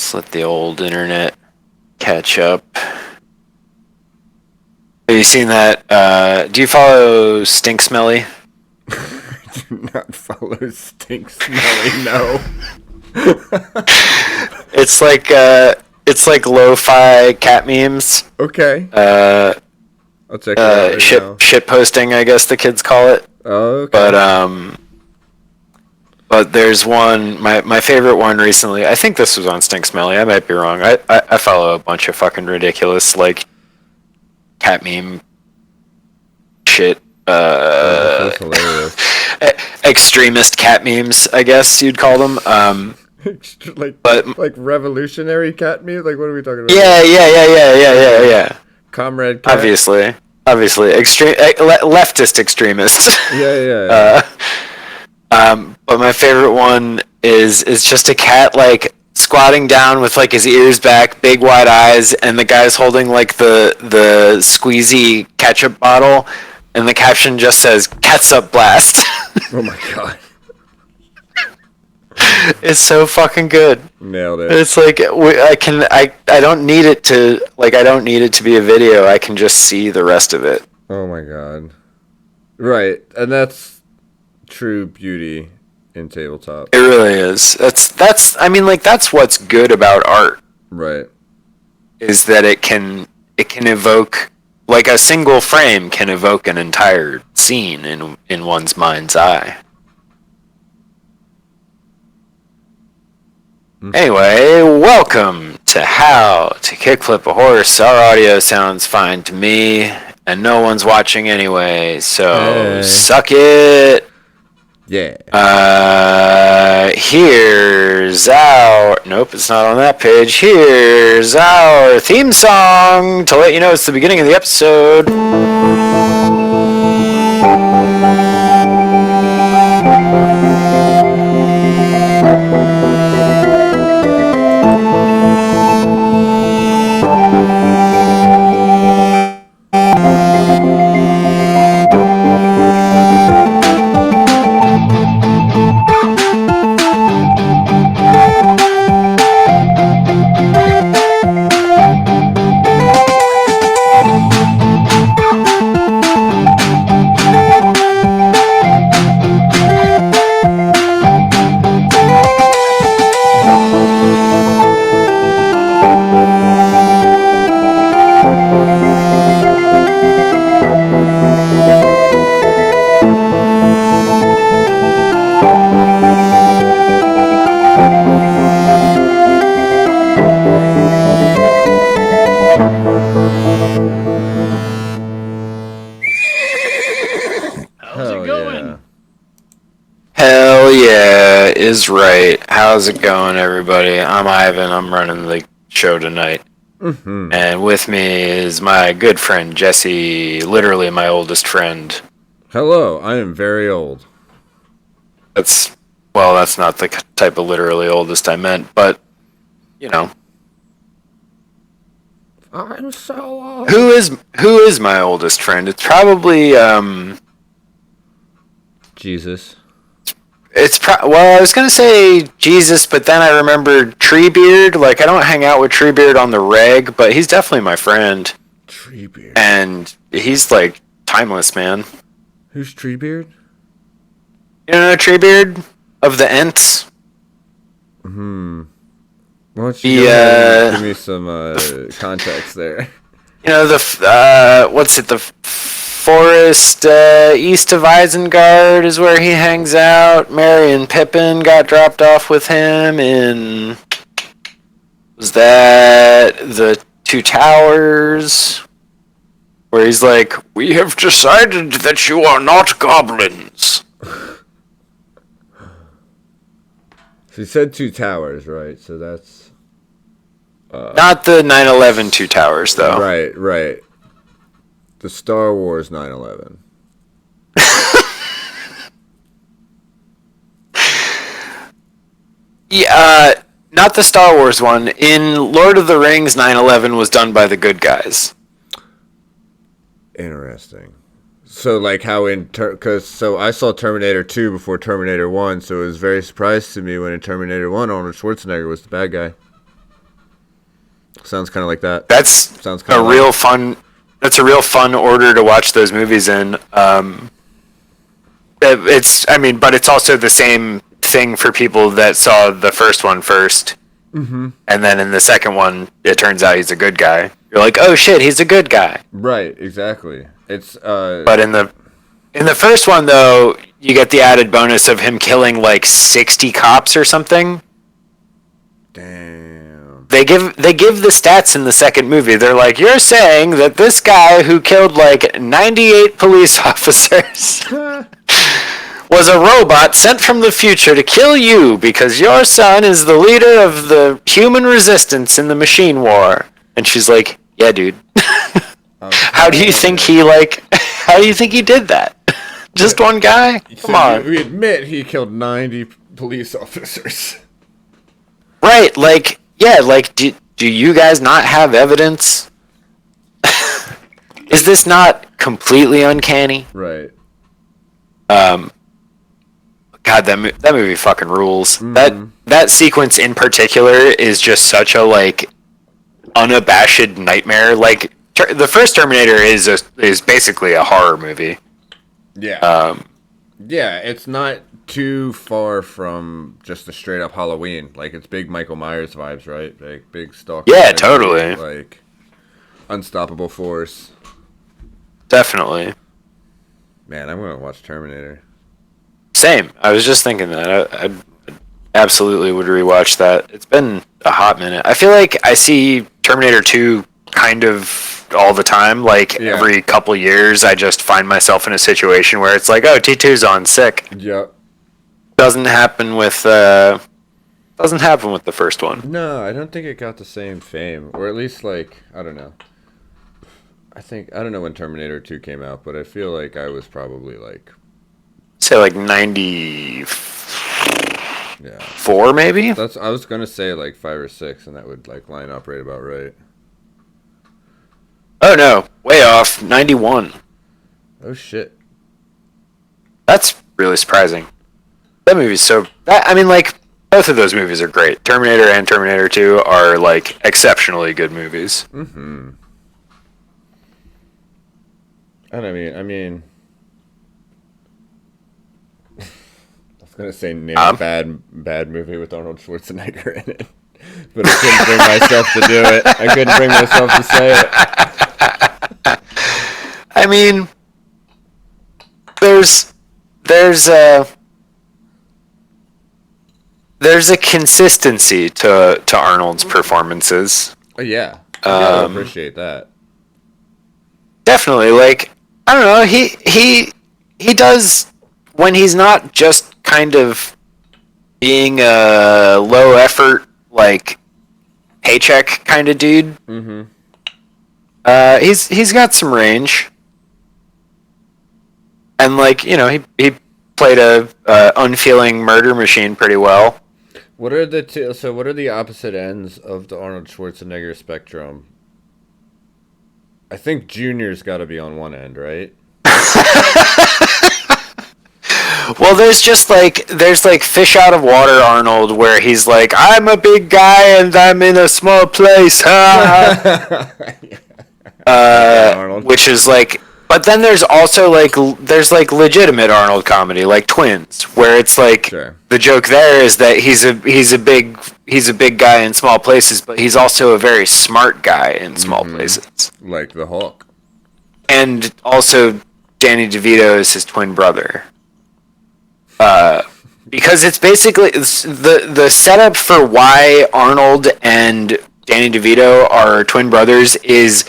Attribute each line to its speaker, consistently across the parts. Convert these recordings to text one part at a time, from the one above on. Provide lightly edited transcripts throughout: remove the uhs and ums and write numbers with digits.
Speaker 1: Let's let the old internet catch up. Have you seen that? Do you follow Stink Smelly?
Speaker 2: Do not follow Stink Smelly, no.
Speaker 1: It's like lo-fi cat memes.
Speaker 2: Okay. I'll check it out right now.
Speaker 1: Shit posting, I guess the kids call it.
Speaker 2: Oh, okay.
Speaker 1: But there's one, my favorite one recently. I think this was on Stink Smelly. I might be wrong. I follow a bunch of fucking ridiculous like cat meme shit.
Speaker 2: That's hilarious.
Speaker 1: Extremist cat memes, I guess you'd call them.
Speaker 2: Like revolutionary cat memes. Like, what are we talking about?
Speaker 1: Yeah.
Speaker 2: Comrade cat.
Speaker 1: Obviously, extreme leftist extremists.
Speaker 2: Yeah.
Speaker 1: But my favorite one is just a cat like squatting down with like his ears back, big wide eyes, and the guy's holding like the squeezy ketchup bottle, and the caption just says "Catsup Blast."
Speaker 2: Oh my god.
Speaker 1: It's so fucking good.
Speaker 2: Nailed it.
Speaker 1: It's like I don't need it to be a video. I can just see the rest of it.
Speaker 2: Oh my god. Right, and that's true beauty in tabletop.
Speaker 1: It really is. That's what's good about art.
Speaker 2: Right.
Speaker 1: Is that it can evoke, like a single frame can evoke an entire scene in one's mind's eye. Anyway, welcome to How to Kickflip a Horse. Our audio sounds fine to me, and no one's watching anyway, so suck it.
Speaker 2: Yeah.
Speaker 1: Here's our... Nope, it's not on that page. Here's our theme song to let you know it's the beginning of the episode. Is right. How's it going, everybody? I'm Ivan. I'm running the show tonight.
Speaker 2: Mm-hmm.
Speaker 1: And with me is my good friend, Jesse, literally my oldest friend.
Speaker 2: Hello, I am very old.
Speaker 1: That's not the type of literally oldest I meant, but, you know.
Speaker 2: I'm so old.
Speaker 1: Who is my oldest friend? It's probably,
Speaker 2: Jesus.
Speaker 1: I was going to say Jesus, but then I remembered Treebeard. Like, I don't hang out with Treebeard on the reg, but he's definitely my friend.
Speaker 2: Treebeard.
Speaker 1: And he's, like, timeless, man.
Speaker 2: Who's Treebeard?
Speaker 1: You know Treebeard? Of the Ents?
Speaker 2: Why don't you give me some context there?
Speaker 1: You know, the forest east of Isengard is where he hangs out. Merry and Pippin got dropped off with him in... Was that the Two Towers? Where he's like, "We have decided that you are not goblins."
Speaker 2: So you said Two Towers, right? So that's...
Speaker 1: Not the 9/11 Two Towers, though.
Speaker 2: Right. The Star Wars 9/11.
Speaker 1: Yeah, not the Star Wars one. In Lord of the Rings, 9/11 was done by the good guys.
Speaker 2: Interesting. So, like, how so I saw Terminator 2 before Terminator 1, so it was very surprised to me when in Terminator 1, Arnold Schwarzenegger was the bad guy. Sounds kind of like that.
Speaker 1: That's
Speaker 2: Sounds kind
Speaker 1: a
Speaker 2: of
Speaker 1: real fun. That's a real fun order to watch those movies in. But it's also the same thing for people that saw the first one first, and then in the second one, it turns out he's a good guy. You're like, oh shit, he's a good guy.
Speaker 2: Right, exactly. It's
Speaker 1: But in the first one though, you get the added bonus of him killing like 60 cops or something.
Speaker 2: Damn.
Speaker 1: They give the stats in the second movie. They're like, you're saying that this guy who killed like 98 police officers was a robot sent from the future to kill you because your son is the leader of the human resistance in the machine war. And she's like, yeah, dude. How do you think he did that? Just one guy? Come on.
Speaker 2: We admit he killed 90 police officers.
Speaker 1: Right, like, yeah, like, do you guys not have evidence? Is this not completely uncanny?
Speaker 2: Right.
Speaker 1: God, that movie fucking rules. That sequence in particular is just such a, like, unabashed nightmare. Like, the first Terminator is basically a horror movie.
Speaker 2: Yeah. Yeah, it's not too far from just a straight up Halloween. Like, it's big Michael Myers vibes, right? Like, big stalker.
Speaker 1: Yeah, totally.
Speaker 2: Like, unstoppable force.
Speaker 1: Definitely.
Speaker 2: Man, I'm gonna watch Terminator.
Speaker 1: Same. I was just thinking that. I absolutely would rewatch that. It's been a hot minute. I feel like I see Terminator 2 kind of all the time. Like, every couple years, I just find myself in a situation where it's like, oh, T2's on, sick.
Speaker 2: Yep.
Speaker 1: Doesn't happen with the first one.
Speaker 2: No, I don't think it got the same fame. Or at least, like, I don't know. I don't know when Terminator 2 came out, but I feel like I was probably, like...
Speaker 1: Say, like, 94, maybe?
Speaker 2: I was gonna say, like, 5 or 6, and that would, like, line up right about right.
Speaker 1: Oh, no. Way off. 91.
Speaker 2: Oh, shit.
Speaker 1: That's really surprising. That movie's so... I mean, like, both of those movies are great. Terminator and Terminator 2 are, like, exceptionally good movies.
Speaker 2: Mm-hmm. And I mean... I was going to say name a bad movie with Arnold Schwarzenegger in it. But I couldn't bring myself to do it. I couldn't bring myself to say it.
Speaker 1: I mean... There's a consistency to Arnold's performances.
Speaker 2: Oh, yeah. I appreciate that.
Speaker 1: Definitely, like, I don't know, he does, when he's not just kind of being a low effort, like, paycheck kind of dude.
Speaker 2: Mm-hmm.
Speaker 1: He's got some range. And, like, you know, he played a unfeeling murder machine pretty well.
Speaker 2: What are the opposite ends of the Arnold Schwarzenegger spectrum? I think Junior's got to be on one end, right?
Speaker 1: Well, there's fish out of water Arnold, where he's like, I'm a big guy and I'm in a small place, which is like, but then there's also like legitimate Arnold comedy, like Twins, where it's like the joke there is that he's a big guy in small places, but he's also a very smart guy in small places,
Speaker 2: like the Hulk.
Speaker 1: And also, Danny DeVito is his twin brother. Because it's basically the setup for why Arnold and Danny DeVito are twin brothers is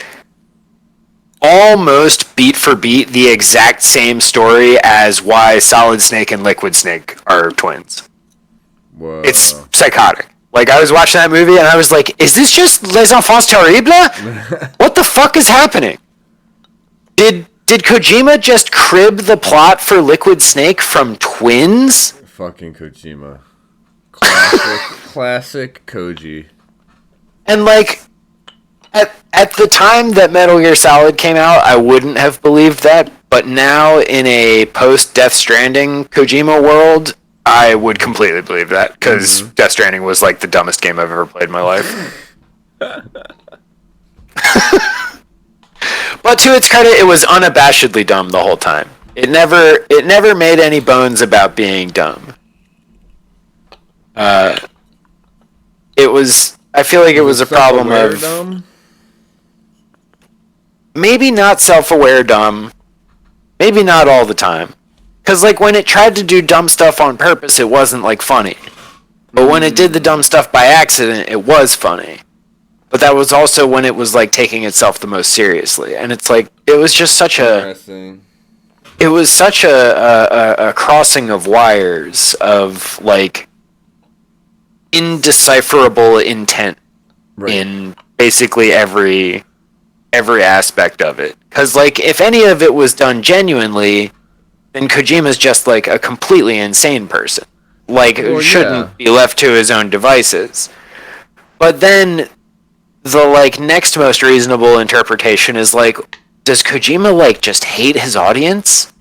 Speaker 1: almost beat for beat the exact same story as why Solid Snake and Liquid Snake are twins.
Speaker 2: Whoa.
Speaker 1: It's psychotic. Like, I was watching that movie and I was like, is this just Les Enfants Terribles? What the fuck is happening? Did Kojima just crib the plot for Liquid Snake from Twins?
Speaker 2: Fucking Kojima. Classic Koji.
Speaker 1: And, like, at the time that Metal Gear Solid came out, I wouldn't have believed that. But now, in a post-Death Stranding Kojima world, I would completely believe that. Because Death Stranding was, like, the dumbest game I've ever played in my life. But to its credit, it was unabashedly dumb the whole time. It never made any bones about being dumb. It was. I feel like it was a problem of
Speaker 2: dumb?
Speaker 1: maybe not self-aware dumb, maybe not all the time. Because like when it tried to do dumb stuff on purpose, it wasn't like funny. But when it did the dumb stuff by accident, it was funny. But that was also when it was like taking itself the most seriously, and it's like it was just such a. It was such a crossing of wires of like indecipherable intent in basically every aspect of it. Because like if any of it was done genuinely, then Kojima's just like a completely insane person. Like shouldn't be left to his own devices. But then the like next most reasonable interpretation is like, does Kojima like just hate his audience?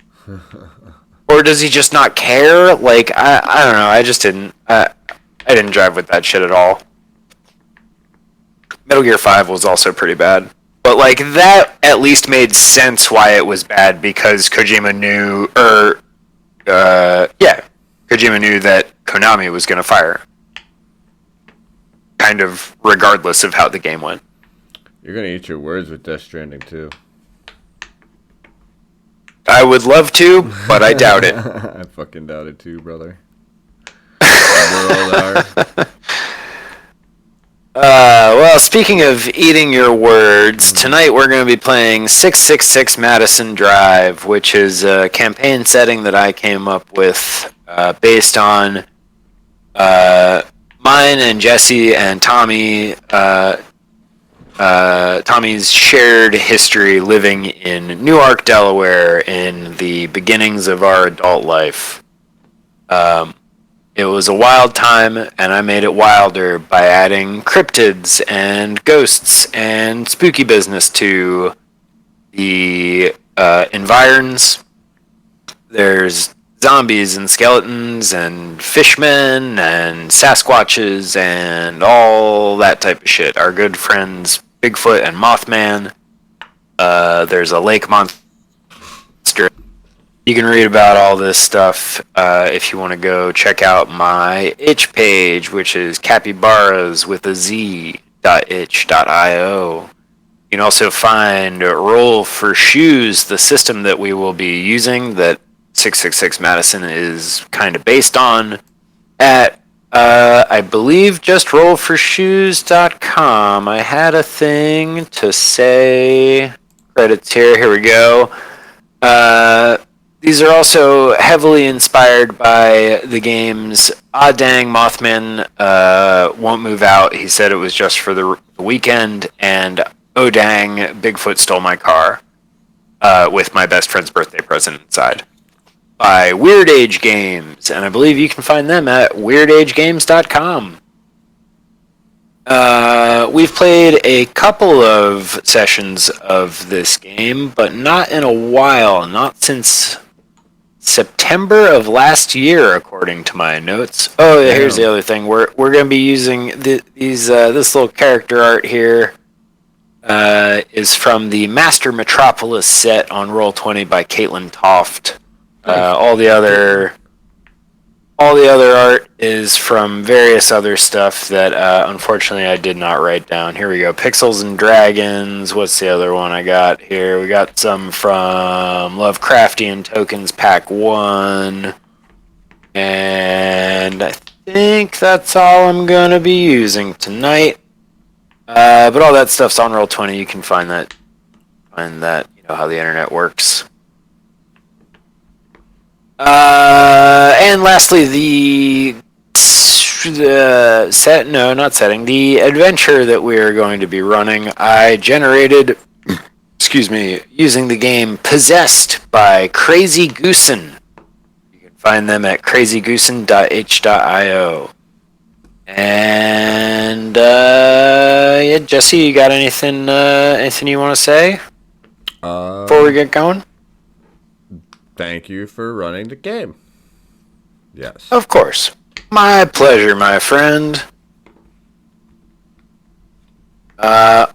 Speaker 1: Or does he just not care? Like I don't know, I just didn't I didn't drive with that shit at all. Metal Gear 5 was also pretty bad. But like that at least made sense why it was bad, because Kojima knew Kojima knew that Konami was going to fire. Kind of regardless of how the game went.
Speaker 2: You're going to eat your words with Death Stranding too.
Speaker 1: I would love to, but I doubt it.
Speaker 2: I fucking doubt it too, brother.
Speaker 1: Well, speaking of eating your words, tonight we're going to be playing 666 Madison Drive, which is a campaign setting that I came up with based on mine and Jesse and Tommy, Tommy's shared history living in Newark, Delaware in the beginnings of our adult life. It was a wild time, and I made it wilder by adding cryptids and ghosts and spooky business to the environs. There's zombies and skeletons and fishmen and Sasquatches and all that type of shit. Our good friends Bigfoot and Mothman. There's a lake monster. You can read about all this stuff if you want to go check out my itch page, which is capybaras with a z.itch.io. You can also find Roll for Shoes, the system that we will be using that 666 Madison is kind of based on, at I believe just rollforshoes.com. I had a thing to say. Credits here. Here we go. These are also heavily inspired by the games Ah Dang, Mothman Won't Move Out. He said it was just for the weekend. And Oh Dang, Bigfoot Stole My Car, with my best friend's birthday present inside. By Weird Age Games. And I believe you can find them at weirdagegames.com. We've played a couple of sessions of this game, but not in a while. Not since September of last year, according to my notes. Oh, yeah, here's the other thing. We're going to be using this little character art here. Is from the Master Metropolis set on Roll20 by Caitlin Toft. All the other art is from various other stuff that unfortunately I did not write down. Here we go. Pixels and Dragons. What's the other one I got here? We got some from Lovecraftian Tokens Pack 1. And I think that's all I'm going to be using tonight. But all that stuff's on Roll20. You can find that. You know how the internet works. And lastly, the adventure that we are going to be running, I generated, using the game Possessed by Crazy Goosen. You can find them at crazygoosen.h.io. And yeah, Jesse, you got anything you want to say before we get going?
Speaker 2: Thank you for running the game. Yes.
Speaker 1: Of course. My pleasure, my friend. All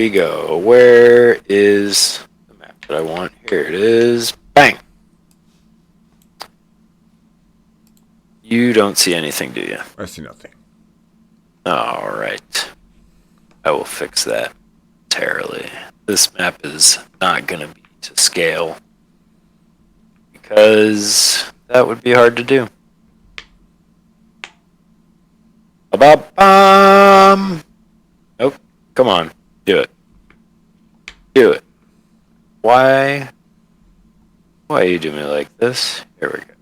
Speaker 1: we go. Where is the map that I want? Here it is. Bang. You don't see anything, do you?
Speaker 2: I see nothing.
Speaker 1: All right. I will fix that entirely. This map is not going to be to scale because that would be hard to do. About Nope. Come on. Do it. Do it. Why you do me like this? Here we go.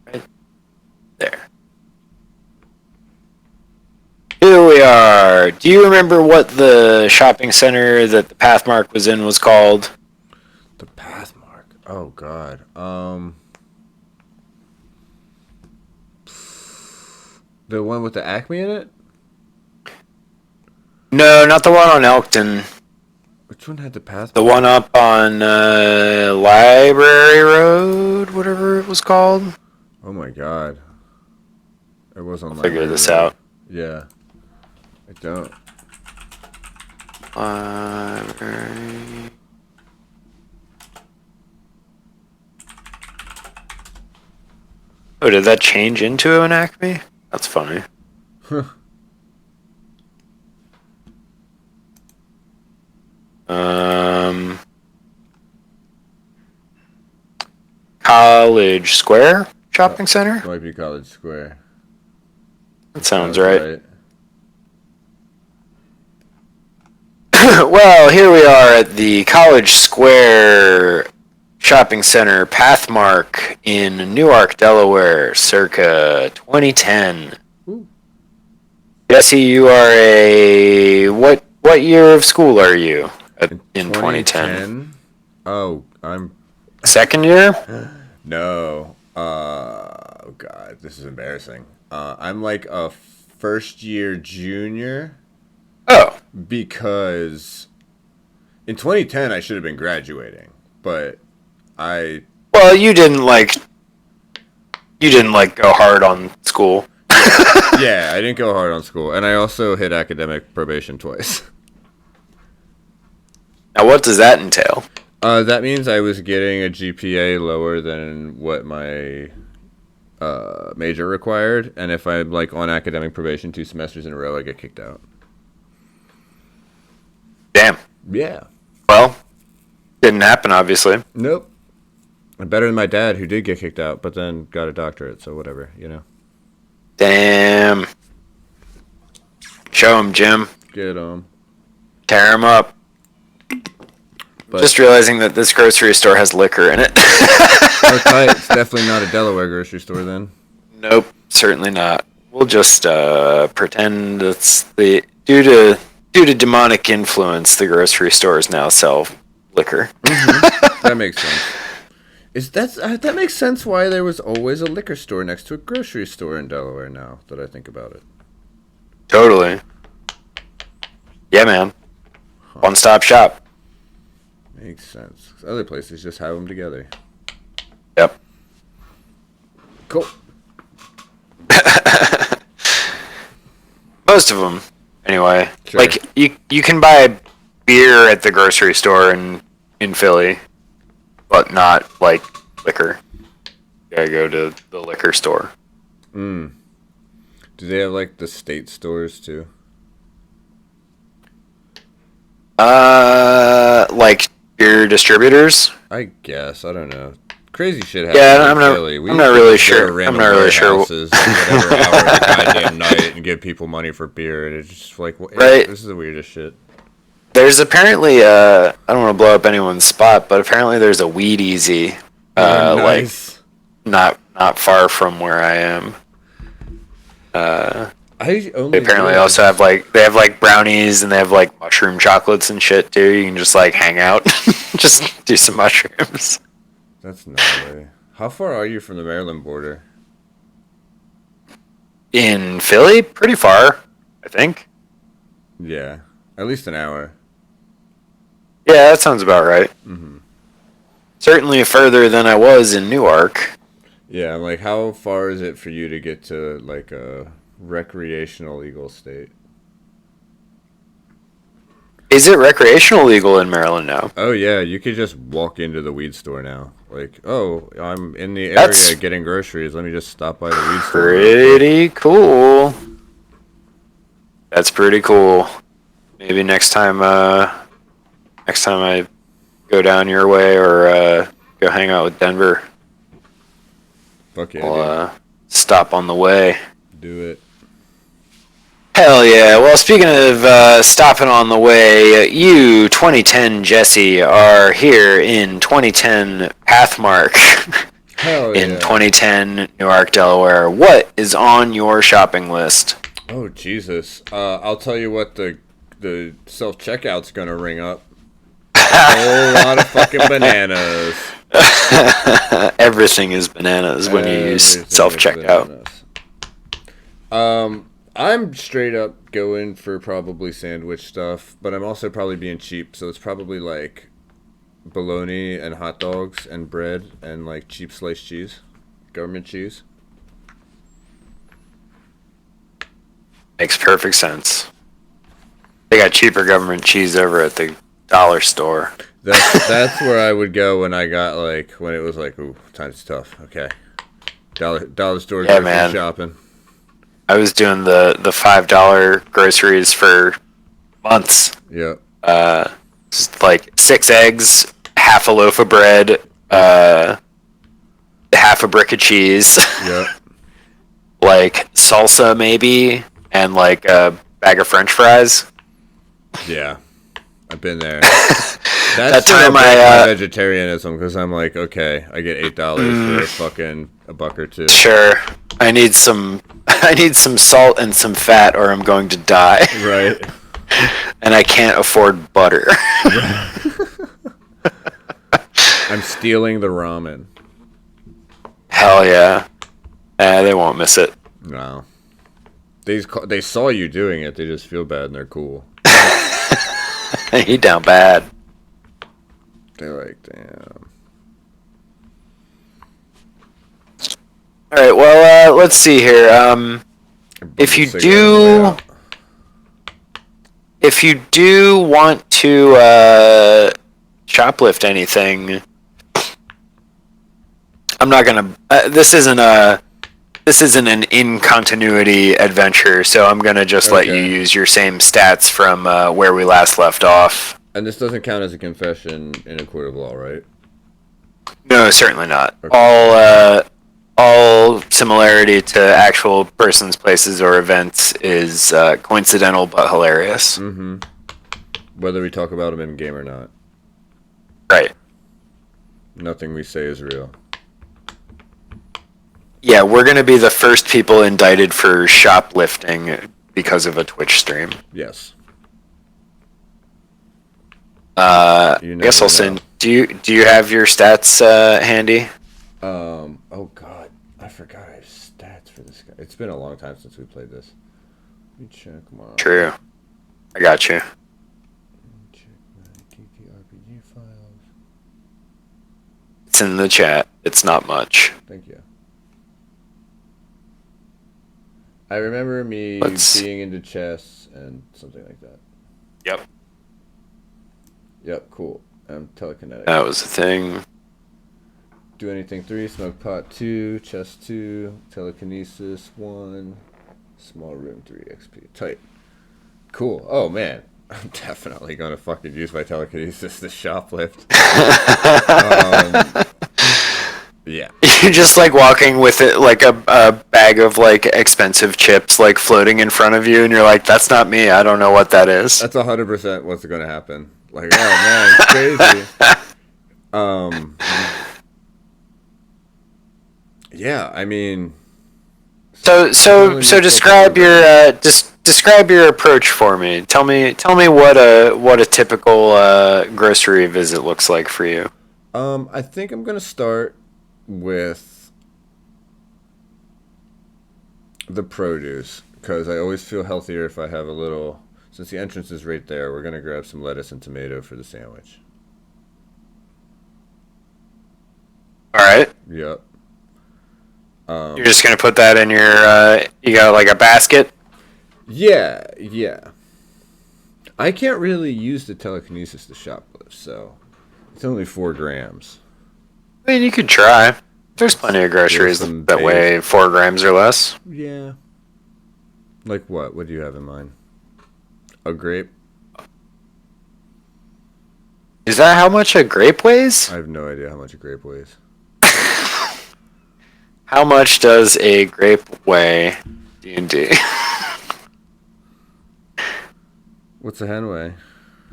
Speaker 1: Right there. Here we are. Do you remember what the shopping center that the Pathmark was in was called?
Speaker 2: The Pathmark. Oh God. The one with the Acme in it?
Speaker 1: No, not the one on Elkton.
Speaker 2: Which one had the Pathmark?
Speaker 1: The one up on Library Road, whatever it was called.
Speaker 2: Oh my God. It was on.
Speaker 1: I'll figure this out.
Speaker 2: Yeah. I don't.
Speaker 1: Library. Oh, did that change into an Acme? That's funny. College Square Shopping Center?
Speaker 2: Might be College Square.
Speaker 1: That sounds right.
Speaker 2: Right.
Speaker 1: Well, here we are at the College Square Shopping Center Pathmark in Newark, Delaware, circa 2010.
Speaker 2: Ooh.
Speaker 1: Jesse, you are a what year of school are you in 2010?
Speaker 2: Oh, I'm
Speaker 1: Second year?
Speaker 2: no. Oh God, this is embarrassing. I'm like a first year junior.
Speaker 1: Oh.
Speaker 2: Because in 2010 I should have been graduating, but
Speaker 1: Well, you didn't like go hard on school.
Speaker 2: Yeah, I didn't go hard on school, and I also hit academic probation twice.
Speaker 1: Now, what does that entail?
Speaker 2: That means I was getting a GPA lower than what my major required, and if I'm like on academic probation 2 semesters in a row, I get kicked out.
Speaker 1: Damn.
Speaker 2: Yeah.
Speaker 1: Well, didn't happen, obviously.
Speaker 2: Nope. I'm better than my dad, who did get kicked out, but then got a doctorate, so whatever, you know.
Speaker 1: Damn. Show him, Jim.
Speaker 2: Get 'em.
Speaker 1: Tear him up.
Speaker 2: But
Speaker 1: Just realizing that this grocery store has liquor in it.
Speaker 2: okay, it's definitely not a Delaware grocery store then.
Speaker 1: Nope, certainly not. We'll just pretend it's due to demonic influence, the grocery stores now sell liquor.
Speaker 2: Mm-hmm. That makes sense. That makes sense why there was always a liquor store next to a grocery store in Delaware now that I think about it.
Speaker 1: Totally. Yeah, man. One-stop shop.
Speaker 2: Makes sense. Other places just have them together.
Speaker 1: Yep.
Speaker 2: Cool.
Speaker 1: Most of them, anyway.
Speaker 2: Sure.
Speaker 1: Like, you can buy beer at the grocery store in Philly, but not, like, liquor. You gotta go to the liquor store.
Speaker 2: Do they have, like, the state stores, too?
Speaker 1: Like, beer distributors?
Speaker 2: I guess. I don't know. Crazy shit happens
Speaker 1: Yeah,
Speaker 2: in Philly.
Speaker 1: I'm not really sure.
Speaker 2: I'm not really sure. Whatever hour of the goddamn night and give people money for beer, and it's just like,
Speaker 1: right.
Speaker 2: This is the weirdest shit.
Speaker 1: There's apparently, I don't want to blow up anyone's spot, but apparently there's a Weed Easy,
Speaker 2: Nice.
Speaker 1: like, not far from where I am. They apparently also have they have brownies and they have like mushroom chocolates and shit too. You can just like hang out, just do some mushrooms.
Speaker 2: That's gnarly. How far are you from the Maryland border?
Speaker 1: In Philly, pretty far, I think.
Speaker 2: Yeah, at least an hour.
Speaker 1: Yeah, that sounds about right.
Speaker 2: Mm-hmm.
Speaker 1: Certainly further than I was in Newark.
Speaker 2: Yeah, like how far is it for you to get to like a recreational legal state?
Speaker 1: Is it recreational legal in Maryland now?
Speaker 2: Oh yeah, you could just walk into the weed store now. Like, oh, I'm in the area
Speaker 1: That's
Speaker 2: getting groceries. Let me just stop by the weed store.
Speaker 1: pretty cool. That's pretty cool. Maybe next time I go down your way or go hang out with Denver,
Speaker 2: Fuck yeah,
Speaker 1: I'll stop on the way.
Speaker 2: do it.
Speaker 1: Hell yeah. Well, speaking of stopping on the way, you, 2010 Jesse, are here in 2010 Pathmark
Speaker 2: Hell
Speaker 1: in
Speaker 2: yeah.
Speaker 1: 2010 Newark, Delaware. What is on your shopping list?
Speaker 2: Oh Jesus. I'll tell you what the self checkout's gonna ring up. A whole lot of fucking bananas.
Speaker 1: Everything is bananas when you use
Speaker 2: Everything is
Speaker 1: self-checkout.
Speaker 2: bananas. I'm straight up going for probably sandwich stuff, but I'm also probably being cheap, so it's probably like bologna and hot dogs and bread and like cheap sliced cheese, government cheese.
Speaker 1: Makes perfect sense. They got cheaper government cheese over at the dollar store.
Speaker 2: That's where I would go when I got like when it was like, ooh, time's tough. Okay, dollar store
Speaker 1: Yeah,
Speaker 2: grocery
Speaker 1: man.
Speaker 2: shopping.
Speaker 1: I was doing the $5 groceries for months.
Speaker 2: Yep.
Speaker 1: Just like 6 eggs, half a loaf of bread, half a brick of cheese,
Speaker 2: Yep.
Speaker 1: like salsa maybe, and like a bag of French fries.
Speaker 2: Yeah. I've been there.
Speaker 1: That
Speaker 2: That's
Speaker 1: time
Speaker 2: my
Speaker 1: I
Speaker 2: vegetarianism because I'm like, okay, I get $8 for fucking a buck or two.
Speaker 1: sure I need some salt and some fat or I'm going to die.
Speaker 2: Right.
Speaker 1: And I can't afford butter.
Speaker 2: I'm stealing the ramen.
Speaker 1: Hell yeah. They won't miss it.
Speaker 2: No. They saw you doing it. They just feel bad and they're cool.
Speaker 1: He down bad.
Speaker 2: They're like, damn.
Speaker 1: All right, well, let's see here. If you do want to shoplift anything, I'm not gonna. This isn't an in continuity adventure, so I'm gonna just let you use your same stats from where we last left off.
Speaker 2: And this doesn't count as a confession in a court of law, right?
Speaker 1: No, certainly not.
Speaker 2: Okay.
Speaker 1: All similarity to actual persons, places, or events is coincidental but hilarious.
Speaker 2: Mm-hmm. Whether we talk about them in game or not.
Speaker 1: Right.
Speaker 2: Nothing we say is real.
Speaker 1: Yeah, we're going to be the first people indicted for shoplifting because of a Twitch stream.
Speaker 2: Yes.
Speaker 1: I guess I'll send. Do you have your stats handy?
Speaker 2: Oh god, I forgot I have stats for this guy. It's been a long time since we played this. Let me check my.
Speaker 1: True. I got you.
Speaker 2: Check my TTRPG files.
Speaker 1: It's in the chat. It's not much.
Speaker 2: Thank you. I remember me being into chess and something like that.
Speaker 1: Yep.
Speaker 2: Yep, cool. Telekinetic.
Speaker 1: That was the thing.
Speaker 2: Do anything 3, smoke pot 2, chess 2, telekinesis 1, small room 3 XP. Tight. Cool. Oh man, I'm definitely gonna fucking use my telekinesis to shoplift. Yeah.
Speaker 1: You're just like walking with it like a bag of like expensive chips like floating in front of you, and you're like, "That's not me. I don't know what that is."
Speaker 2: That's 100% what's gonna happen. Like, oh man, it's crazy. Yeah, I mean.
Speaker 1: So describe your describe your approach for me. Tell me what a typical grocery visit looks like for you.
Speaker 2: I think I'm gonna start with the produce because I always feel healthier if I have a little. Since the entrance is right there, we're gonna grab some lettuce and tomato for the sandwich.
Speaker 1: All right.
Speaker 2: Yep.
Speaker 1: You're just gonna put that in your. You got like a basket.
Speaker 2: Yeah. I can't really use the telekinesis to shoplift, so it's only 4 grams.
Speaker 1: I mean, you could try. There's plenty of groceries
Speaker 2: some
Speaker 1: that weigh 4 grams or less.
Speaker 2: Yeah. Like what? What do you have in mind? A grape?
Speaker 1: Is that how much a grape weighs?
Speaker 2: I have no idea how much a grape weighs.
Speaker 1: How much does a grape weigh? D&D.
Speaker 2: What's a hen weigh?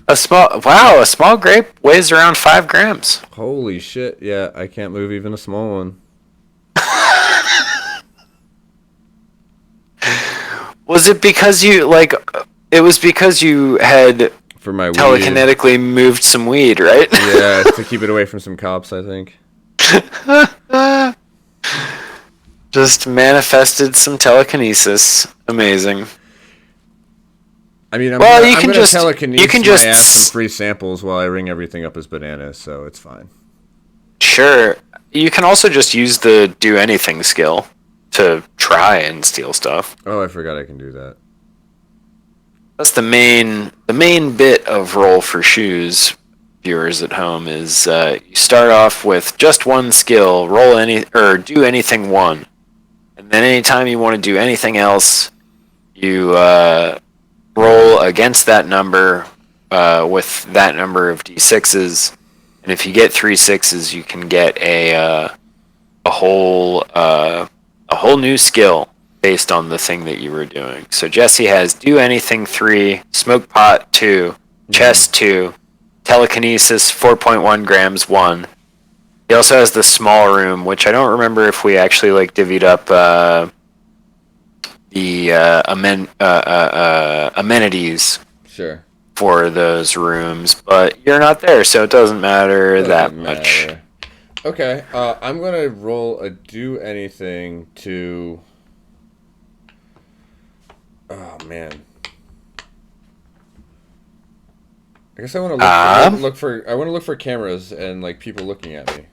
Speaker 1: A small grape weighs around 5 grams.
Speaker 2: Holy shit! Yeah, I can't move even a small one.
Speaker 1: Was it because you It was because you had
Speaker 2: For my
Speaker 1: telekinetically moved some weed, right?
Speaker 2: Yeah, to keep it away from some cops, I think.
Speaker 1: Just manifested some telekinesis. Amazing.
Speaker 2: I mean, I'm
Speaker 1: Well,
Speaker 2: gonna,
Speaker 1: you
Speaker 2: I'm
Speaker 1: can
Speaker 2: gonna
Speaker 1: just-
Speaker 2: telekinesis
Speaker 1: you can
Speaker 2: my
Speaker 1: just-
Speaker 2: ass for free samples while I ring everything up as bananas, so it's fine.
Speaker 1: Sure. You can also just use the do anything skill to try and steal stuff.
Speaker 2: Oh, I forgot I can do that.
Speaker 1: That's the main bit of roll for shoes, viewers at home, is you start off with just one skill, do anything one. And then anytime you want to do anything else, you roll against that number with that number of d6s. And if you get 3 6s, you can get a whole new skill based on the thing that you were doing. So Jesse has do anything 3, smoke pot 2, chest 2, telekinesis 4.1 grams 1. He also has the small room, which I don't remember if we actually divvied up the amenities
Speaker 2: Sure.
Speaker 1: for those rooms, but you're not there, so it doesn't matter that much.
Speaker 2: Okay, I'm gonna roll a do anything to. Oh man. I guess I want to look for. I want to look for cameras and people looking at me.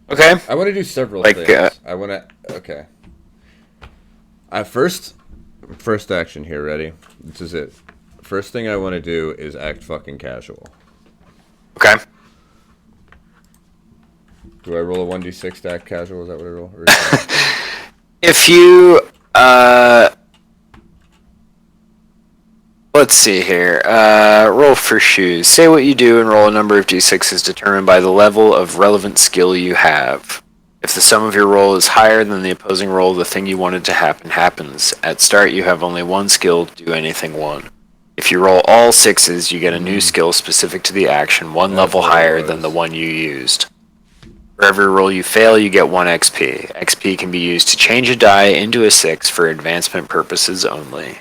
Speaker 1: Okay.
Speaker 2: I want to do several things. I want to. Okay. First action here. Ready? This is it. First thing I want to do is act fucking casual.
Speaker 1: Okay.
Speaker 2: Do I roll a 1d6 to act casual? Is that what I roll? Or
Speaker 1: If you let's see here. Roll for shoes. Say what you do and roll a number of d6s determined by the level of relevant skill you have. If the sum of your roll is higher than the opposing roll, the thing you wanted to happen happens. At start, you have only one skill, do anything one. If you roll all 6s, you get a new skill specific to the action, one level higher than the one you used. For every roll you fail, you get 1 XP. XP can be used to change a die into a 6 for advancement purposes only.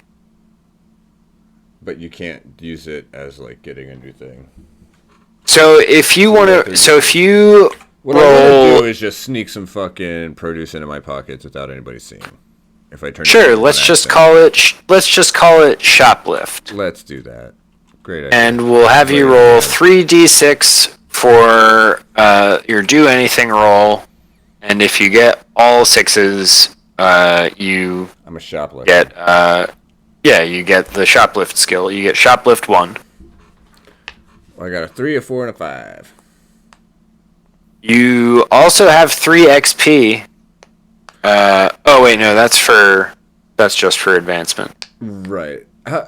Speaker 2: But you can't use it as getting a new thing.
Speaker 1: So if you want to,
Speaker 2: What I want to do is just sneak some fucking produce into my pockets without anybody seeing. If I turn.
Speaker 1: Sure, let's just call it shoplift.
Speaker 2: Let's do that. Great idea.
Speaker 1: And we'll have you roll 3d6 for your do anything roll, and if you get all 6s, you
Speaker 2: I'm a shoplifter.
Speaker 1: you get the shoplift skill. You get shoplift 1.
Speaker 2: Well, I got a 3, a 4, and a 5.
Speaker 1: You also have 3 XP. Oh wait, no, that's just for advancement.
Speaker 2: Right. How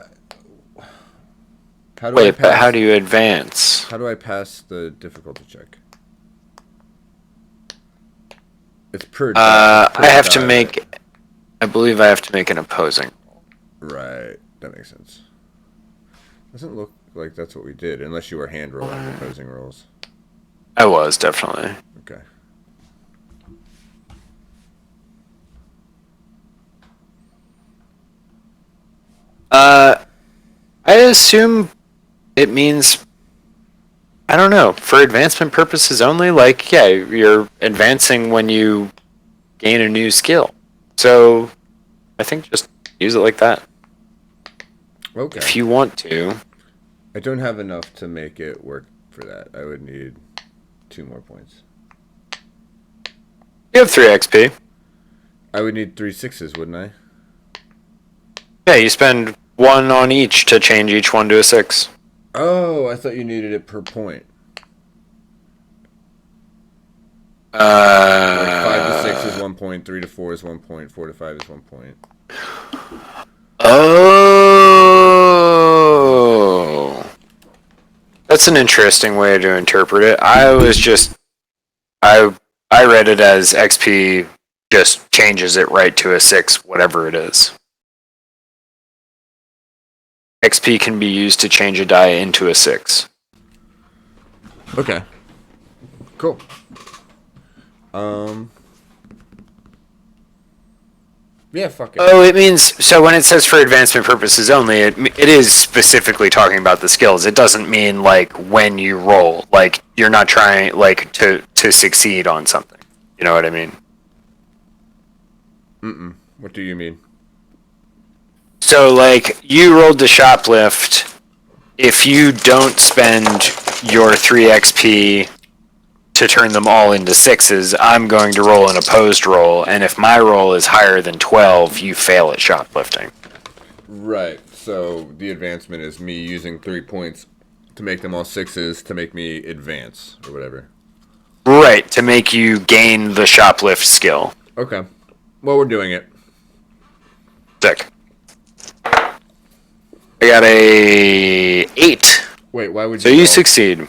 Speaker 2: do
Speaker 1: Wait, but how do you advance?
Speaker 2: How do I pass the difficulty check? It's per.
Speaker 1: I believe I have to make an opposing.
Speaker 2: Right. That makes sense. Doesn't look like that's what we did, unless you were hand rolling opposing rolls.
Speaker 1: I was definitely.
Speaker 2: Okay.
Speaker 1: I assume it means, I don't know, for advancement purposes only. You're advancing when you gain a new skill. So, I think just use it like that.
Speaker 2: Okay.
Speaker 1: If you want to.
Speaker 2: I don't have enough to make it work for that. I would need 2 more points.
Speaker 1: You have 3 XP.
Speaker 2: I would need 3 6s, wouldn't I?
Speaker 1: Yeah, you spend 1 on each to change each one to a 6.
Speaker 2: Oh, I thought you needed it per point. Like 5 to 6 is 1 point, 3 to 4 is 1 point, 4 to 5 is 1 point.
Speaker 1: Oh, that's an interesting way to interpret it. I read it as XP just changes it right to a 6, whatever it is. XP can be used to change a die into a 6.
Speaker 2: Okay. Cool. Yeah, fuck it.
Speaker 1: Oh, it means, so when it says for advancement purposes only, it is specifically talking about the skills. It doesn't mean like when you roll, like you're not trying like to succeed on something. You know what I mean?
Speaker 2: What do you mean?
Speaker 1: So like you rolled to shoplift. If you don't spend your 3 XP to turn them all into 6s, I'm going to roll an opposed roll, and if my roll is higher than 12, you fail at shoplifting.
Speaker 2: Right. So the advancement is me using 3 points to make them all 6s to make me advance or whatever.
Speaker 1: Right, to make you gain the shoplift skill.
Speaker 2: Okay. Well, we're doing it.
Speaker 1: Sick. I got a 8.
Speaker 2: Wait, why would you?
Speaker 1: So you succeed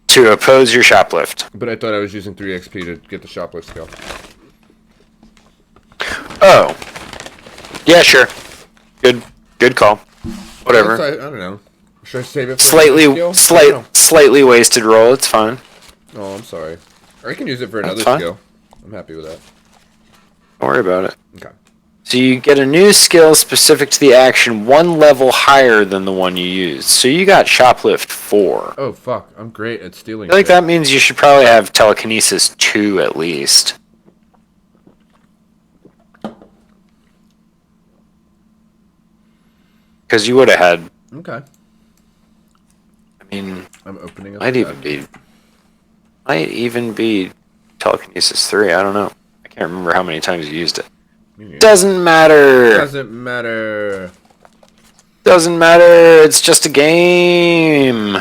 Speaker 1: to oppose your shoplift.
Speaker 2: But I thought I was using 3 XP to get the shoplift skill.
Speaker 1: Oh. Yeah, sure. Good call. Whatever.
Speaker 2: I don't know. Should I save it for another skill?
Speaker 1: Slightly wasted roll, it's fine.
Speaker 2: Oh, I'm sorry. Or I can use it for another
Speaker 1: That's fine.
Speaker 2: skill. I'm happy with that.
Speaker 1: Don't worry about it.
Speaker 2: Okay.
Speaker 1: So you get a new skill specific to the action 1 level higher than the one you used. So you got shoplift 4.
Speaker 2: Oh, fuck. I'm great at stealing
Speaker 1: I feel like
Speaker 2: shit.
Speaker 1: that means you should probably have telekinesis 2 at least. Because you would have had,
Speaker 2: Okay.
Speaker 1: I mean,
Speaker 2: I'm opening up.
Speaker 1: might even be telekinesis 3. I don't know. I can't remember how many times you used it. Doesn't matter.
Speaker 2: Doesn't matter.
Speaker 1: Doesn't matter. It's just a game.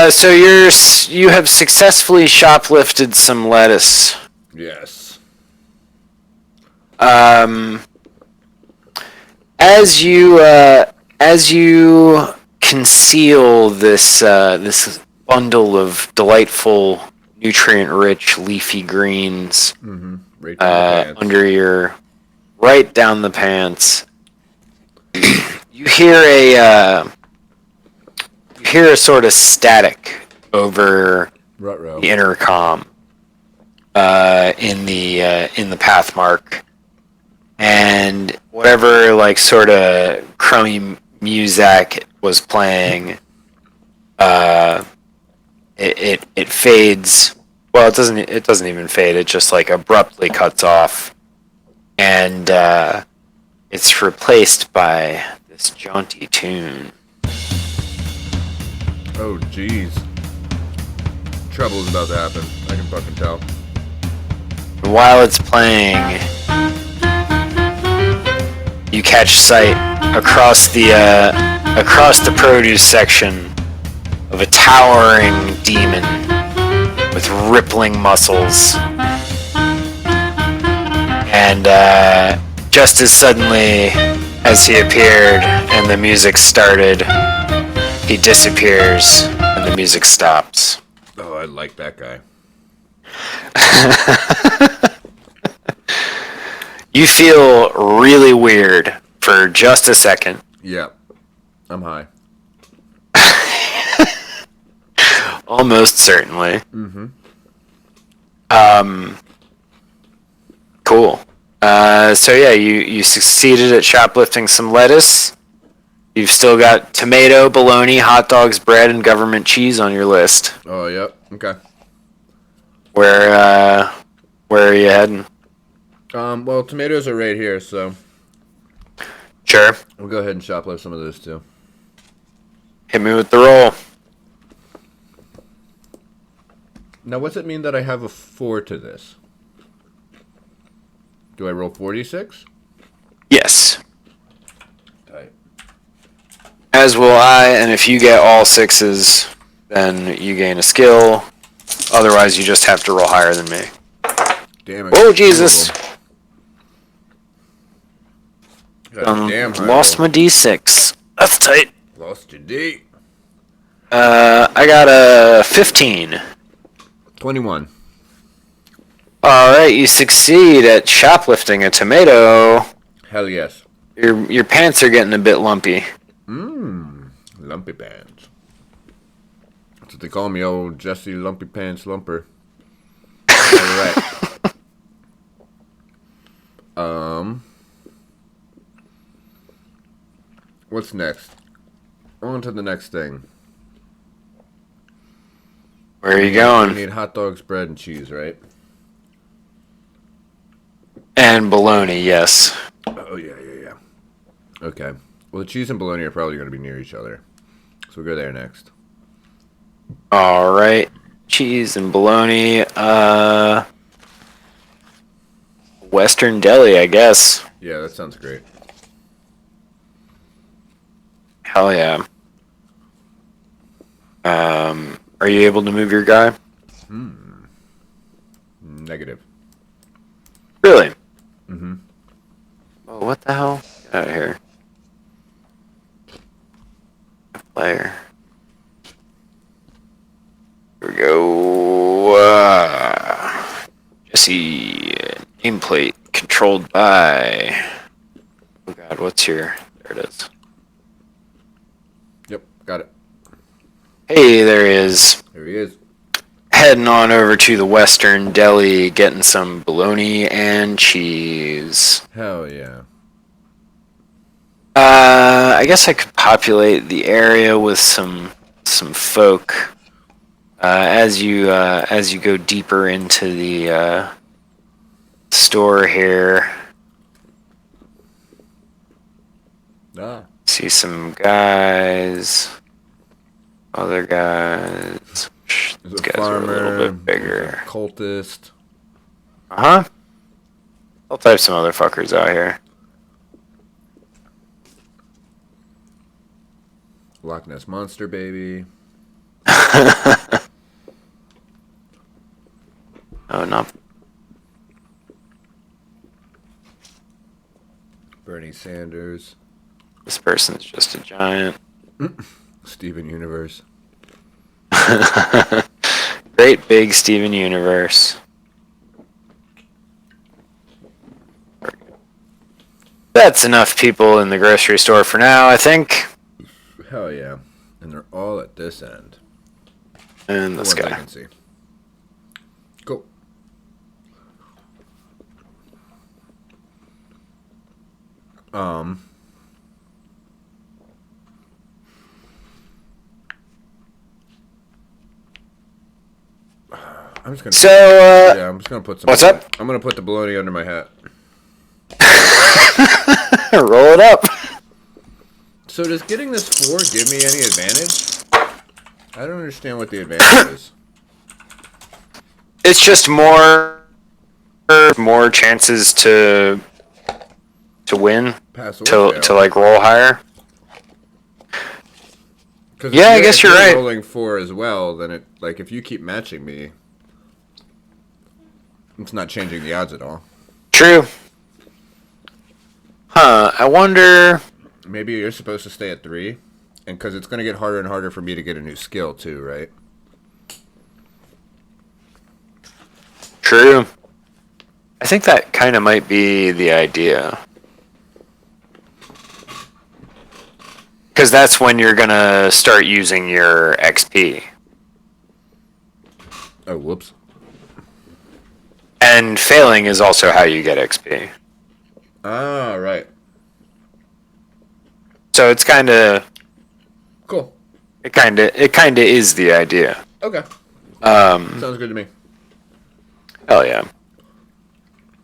Speaker 1: So you have successfully shoplifted some lettuce.
Speaker 2: Yes.
Speaker 1: As you conceal this bundle of delightful, nutrient-rich leafy greens
Speaker 2: Right down the pants.
Speaker 1: under your right down the pants, you hear a sort of static over
Speaker 2: Ruh-roh.
Speaker 1: the intercom in the Pathmark, and whatever like sort of crummy music was playing, it fades. Well, it doesn't even fade. It just like abruptly cuts off, and it's replaced by this jaunty tune.
Speaker 2: Oh, jeez. Trouble's about to happen. I can fucking tell.
Speaker 1: And while it's playing, you catch sight across the produce section of a towering demon with rippling muscles. And just as suddenly as he appeared and the music started, he disappears and the music stops.
Speaker 2: Oh, I like that guy.
Speaker 1: You feel really weird for just a second.
Speaker 2: Yeah. I'm high.
Speaker 1: Almost certainly. Cool. So yeah, you succeeded at shoplifting some lettuce. You've still got tomato, bologna, hot dogs, bread, and government cheese on your list.
Speaker 2: Oh, yep. Okay.
Speaker 1: Where are you heading?
Speaker 2: Well, tomatoes are right here, so
Speaker 1: Sure.
Speaker 2: we'll go ahead and shoplift some of those too.
Speaker 1: Hit me with the roll.
Speaker 2: Now, what's it mean that I have a 4 to this? Do I roll 46?
Speaker 1: Yes. As will I, and if you get all 6s, then you gain a skill. Otherwise, you just have to roll higher than me.
Speaker 2: Damn it.
Speaker 1: Oh, Jesus!
Speaker 2: Damn
Speaker 1: Lost my D6. That's tight.
Speaker 2: Lost your D.
Speaker 1: I got a 15.
Speaker 2: 21.
Speaker 1: Alright, you succeed at shoplifting a tomato.
Speaker 2: Hell yes.
Speaker 1: Your pants are getting a bit lumpy.
Speaker 2: Lumpy pants. That's what they call me, old Jesse Lumpy Pants Lumper. Alright. What's next? On to the next thing.
Speaker 1: Where are you
Speaker 2: We
Speaker 1: going?
Speaker 2: need hot dogs, bread, and cheese, right?
Speaker 1: And bologna, yes.
Speaker 2: Oh, yeah. Okay. Well, the cheese and bologna are probably going to be near each other. So we'll go there next.
Speaker 1: Alright. Cheese and bologna. Western Deli, I guess.
Speaker 2: Yeah, that sounds great.
Speaker 1: Hell yeah. Are you able to move your guy?
Speaker 2: Negative.
Speaker 1: Really? Mm-hmm. Oh, what the hell? Get out of here. Player. Here we go. Jesse. Nameplate controlled by. Oh god, what's your. There it is.
Speaker 2: Yep, got it.
Speaker 1: Hey, there he is.
Speaker 2: Here he is.
Speaker 1: Heading on over to the Western Deli, getting some bologna and cheese.
Speaker 2: Hell yeah.
Speaker 1: I guess I could populate the area with some folk. As you go deeper into the store here, see some guys, other guys.
Speaker 2: There's
Speaker 1: These
Speaker 2: a
Speaker 1: guys
Speaker 2: farmer,
Speaker 1: are a little bit
Speaker 2: there's
Speaker 1: bigger.
Speaker 2: a cultist.
Speaker 1: All types of motherfuckers out here.
Speaker 2: Loch Ness Monster, baby.
Speaker 1: Oh, not.
Speaker 2: Bernie Sanders.
Speaker 1: This person's just a giant.
Speaker 2: Steven Universe.
Speaker 1: Great big Steven Universe. That's enough people in the grocery store for now, I think.
Speaker 2: Hell yeah. And they're all at this end.
Speaker 1: And this
Speaker 2: The ones I
Speaker 1: guy.
Speaker 2: can see. Cool. I'm just gonna.
Speaker 1: So,
Speaker 2: Yeah, I'm just gonna put some.
Speaker 1: what's up?
Speaker 2: I'm gonna put the bologna under my hat.
Speaker 1: Roll it up.
Speaker 2: So does getting this 4 give me any advantage? I don't understand what the advantage is.
Speaker 1: It's just more chances to win,
Speaker 2: Pass or
Speaker 1: to
Speaker 2: fail.
Speaker 1: like roll higher.
Speaker 2: 'Cause
Speaker 1: Yeah, I
Speaker 2: if
Speaker 1: guess
Speaker 2: you're
Speaker 1: you're right.
Speaker 2: rolling 4 as well, then it like if you keep matching me, it's not changing the odds at all.
Speaker 1: True. Huh, I wonder.
Speaker 2: Maybe you're supposed to stay at 3, and because it's going to get harder and harder for me to get a new skill too, right?
Speaker 1: True. I think that kind of might be the idea. Because that's when you're going to start using your XP.
Speaker 2: Oh, whoops.
Speaker 1: And failing is also how you get XP.
Speaker 2: Ah, right.
Speaker 1: So it's kind of
Speaker 2: Cool.
Speaker 1: it kind of is the idea.
Speaker 2: Okay. Sounds good to me.
Speaker 1: Hell yeah.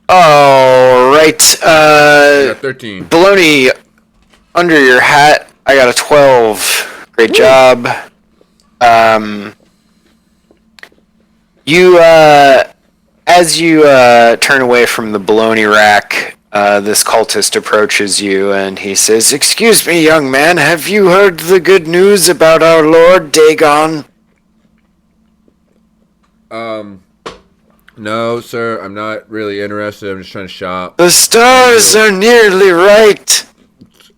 Speaker 1: All right.
Speaker 2: I got 13.
Speaker 1: Baloney under your hat. I got a 12. Great
Speaker 2: Woo.
Speaker 1: job. You as you turn away from the baloney rack, this cultist approaches you and he says, "Excuse me, young man, have you heard the good news about our Lord Dagon?"
Speaker 2: No, sir, I'm not really interested. I'm just trying to shop.
Speaker 1: "The stars are nearly right.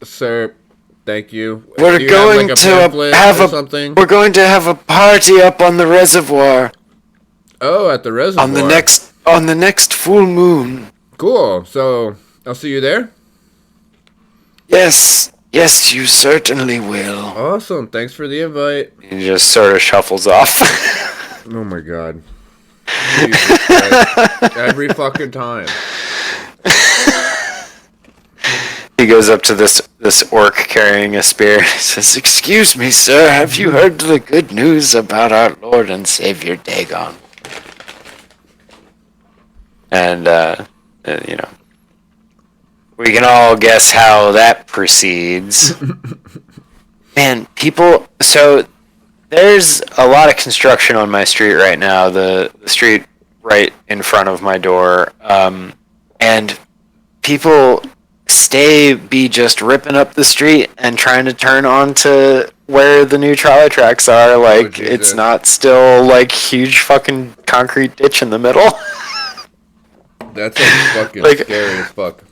Speaker 2: Sir, thank you.
Speaker 1: We're
Speaker 2: Do you
Speaker 1: going
Speaker 2: have,
Speaker 1: to
Speaker 2: pamphlet
Speaker 1: have
Speaker 2: or
Speaker 1: a
Speaker 2: something?
Speaker 1: we're going to have a party up on the reservoir
Speaker 2: Oh, at the reservoir.
Speaker 1: on the next full moon."
Speaker 2: Cool. So I'll see you there.
Speaker 1: Yes, you certainly will.
Speaker 2: Awesome. Thanks for the invite.
Speaker 1: He just sort of shuffles off.
Speaker 2: Oh my god. Jesus Christ. Every fucking time.
Speaker 1: He goes up to this orc carrying a spear. He says, "Excuse me, sir, have you heard the good news about our Lord and Savior Dagon?" And, you know, we can all guess how that proceeds. Man, people, so there's a lot of construction on my street right now, the street right in front of my door, and people be just ripping up the street and trying to turn onto where the new trolley tracks are. Like, it's not still, like, huge fucking concrete ditch in the middle.
Speaker 2: That's like fucking
Speaker 1: like,
Speaker 2: scary as fuck.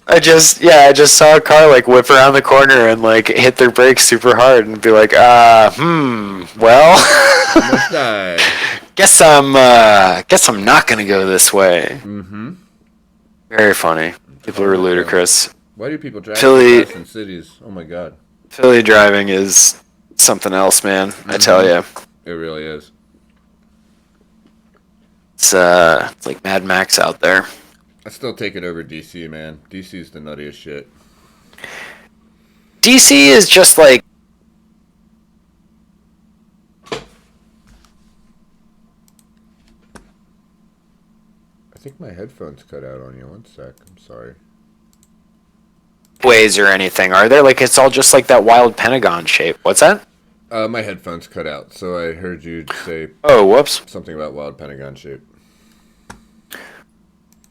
Speaker 1: I just saw a car, like, whip around the corner and, like, hit their brakes super hard and be like, well,
Speaker 2: Almost died.
Speaker 1: guess I'm not gonna go this way.
Speaker 2: Mm-hmm.
Speaker 1: Very funny. People are ludicrous.
Speaker 2: Why do people drive fast in cities? Oh my god.
Speaker 1: Philly driving is something else, man. I tell you.
Speaker 2: It really is.
Speaker 1: It's like Mad Max out there.
Speaker 2: I still take it over DC, man. DC's the nuttiest shit.
Speaker 1: DC is just like...
Speaker 2: I think my headphones cut out on you. One sec. I'm sorry.
Speaker 1: Ways or anything, are there? Like, it's all just like that wild pentagon shape. What's that?
Speaker 2: My headphones cut out, so I heard you say
Speaker 1: Oh, whoops.
Speaker 2: something about wild pentagon shape.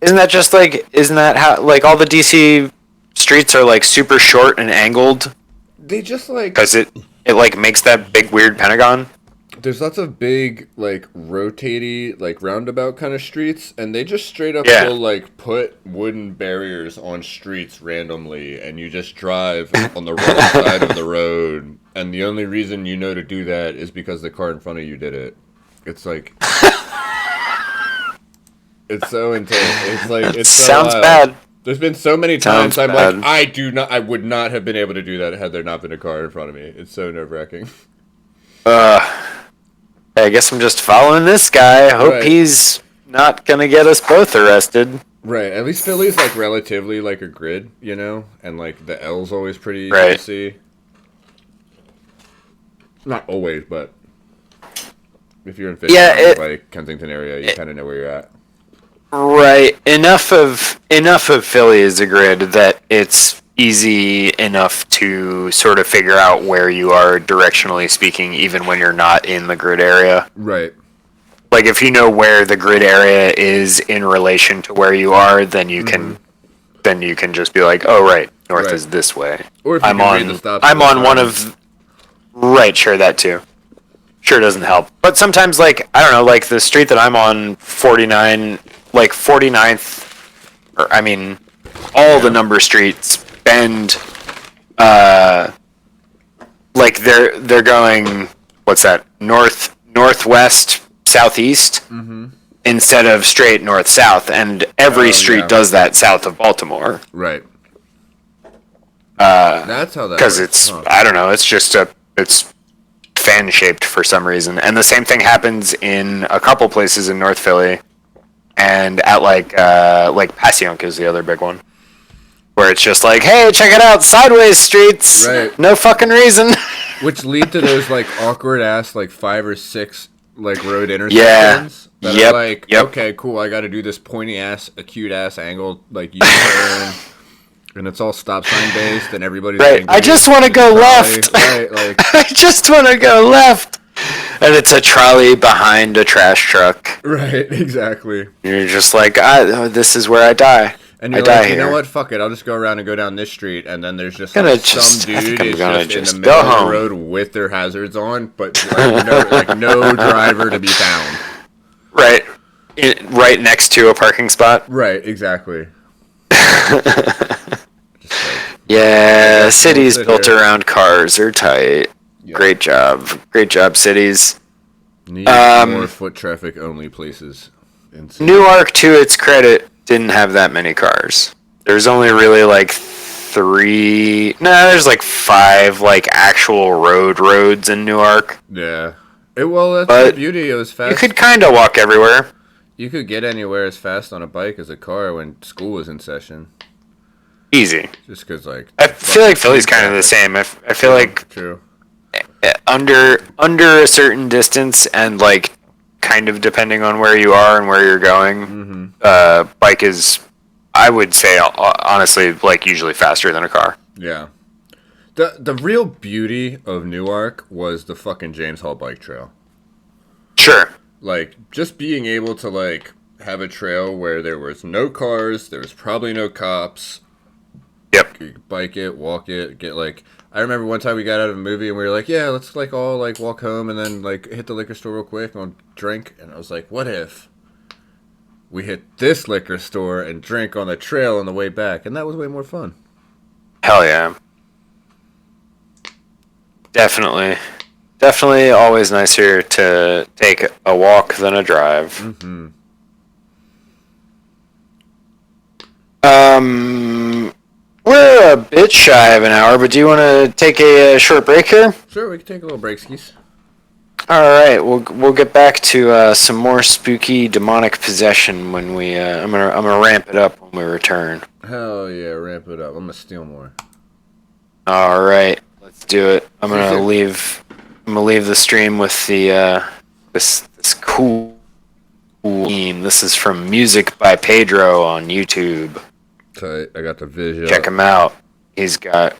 Speaker 1: Isn't that how, like, all the DC streets are, like, super short and angled?
Speaker 2: They just, like...
Speaker 1: Because it like, makes that big, weird pentagon?
Speaker 2: There's lots of big, like, rotatey, like, roundabout kind of streets, and they just straight up will, like, put wooden barriers on streets randomly, and you just drive on the wrong side of the road, and the only reason you know to do that is because the car in front of you did it. It's like... It's so intense. It's like... It's so
Speaker 1: sounds
Speaker 2: wild.
Speaker 1: bad.
Speaker 2: There's been so many times
Speaker 1: Sounds
Speaker 2: I'm
Speaker 1: bad.
Speaker 2: like, I would not have been able to do that had there not been a car in front of me. It's so nerve-wracking.
Speaker 1: I guess I'm just following this guy. I hope
Speaker 2: Right.
Speaker 1: he's not gonna get us both arrested.
Speaker 2: Right, at least Philly's like relatively like a grid, you know? And like the L's always pretty easy
Speaker 1: Right.
Speaker 2: to see. Not always, but if you're in Philly, like Kensington area, you kind of know where you're at.
Speaker 1: Right. Enough of Philly is a grid that it's easy enough to sort of figure out where you are directionally speaking, even when you're not in the grid area.
Speaker 2: Right.
Speaker 1: Like, if you know where the grid area is in relation to where you are, then you can just be like, oh, right, north is this way.
Speaker 2: Or if you read the stop
Speaker 1: I'm
Speaker 2: sign.
Speaker 1: on one of... Right, sure, that too. Sure doesn't help. But sometimes, like, I don't know, like the street that I'm on, 49th, or I mean, all the number streets bend, like they're going, what's that, northwest, southeast, instead of straight north-south, and every street does that south of Baltimore.
Speaker 2: Right. That's how that
Speaker 1: Because
Speaker 2: works.
Speaker 1: I don't know, it's fan-shaped for some reason. And the same thing happens in a couple places in North Philly, and at like Passyunk is the other big one, where it's just like, hey, check it out, sideways streets,
Speaker 2: Right.
Speaker 1: no fucking reason.
Speaker 2: Which lead to those like awkward ass like 5 or 6 like road intersections. That are like, okay, cool, I got to do this pointy ass, acute ass angle like U-turn, and it's all stop sign based, and everybody's
Speaker 1: Right. I just want to go left.
Speaker 2: Right, like
Speaker 1: I just want to go left. And it's a trolley behind a trash truck.
Speaker 2: right, exactly.
Speaker 1: You're just like, this is where I die.
Speaker 2: And
Speaker 1: I
Speaker 2: you're
Speaker 1: die
Speaker 2: like, you know
Speaker 1: here.
Speaker 2: what? Fuck it. I'll just go around and go down this street, and then there's just
Speaker 1: Gonna
Speaker 2: like
Speaker 1: just-
Speaker 2: some
Speaker 1: I think
Speaker 2: dude
Speaker 1: I'm
Speaker 2: is
Speaker 1: gonna
Speaker 2: just in
Speaker 1: just
Speaker 2: the
Speaker 1: go
Speaker 2: middle of
Speaker 1: home.
Speaker 2: the road with their hazards on, but like no driver to be found.
Speaker 1: Right. Right next to a parking spot.
Speaker 2: Right. Exactly.
Speaker 1: Yeah, cities
Speaker 2: sit
Speaker 1: built
Speaker 2: here.
Speaker 1: around cars are tight.
Speaker 2: Yeah.
Speaker 1: Great job, cities.
Speaker 2: Need more foot traffic only places.
Speaker 1: Newark, to its credit, didn't have that many cars. There's only really like 3. No, there's like 5 like actual roads in Newark.
Speaker 2: Yeah. Well, that's
Speaker 1: But
Speaker 2: the beauty. It was fast.
Speaker 1: You could kind of walk everywhere.
Speaker 2: You could get anywhere as fast on a bike as a car when school was in session.
Speaker 1: Easy.
Speaker 2: Just because, like...
Speaker 1: I feel like Philly's kind of the same. I feel like
Speaker 2: True.
Speaker 1: under a certain distance and like kind of depending on where you are and where you're going, bike is, I would say, honestly, like usually faster than a car.
Speaker 2: Yeah. The real beauty of Newark was the fucking James Hall bike trail.
Speaker 1: Sure.
Speaker 2: Like, just being able to, like, have a trail where there was no cars, there was probably no cops.
Speaker 1: Yep.
Speaker 2: You could bike it, walk it, get, like... I remember one time we got out of a movie and we were like, yeah, let's, like, all, like, walk home and then, like, hit the liquor store real quick and drink. And I was like, what if we hit this liquor store and drink on the trail on the way back? And that was way more fun.
Speaker 1: Hell yeah. Definitely always nicer to take a walk than a drive.
Speaker 2: Mm-hmm.
Speaker 1: We're a bit shy of an hour, but do you want to take a short break here?
Speaker 2: Sure, we can take a little break, skis.
Speaker 1: All right, we'll get back to some more spooky demonic possession when we. I'm gonna ramp it up when we return.
Speaker 2: Hell yeah, ramp it up. I'm gonna steal more.
Speaker 1: All right, let's do it. I'm gonna leave the stream with the this cool theme. This is from Music by Pedro on YouTube.
Speaker 2: Tight. I got the visual.
Speaker 1: Check him out. He's got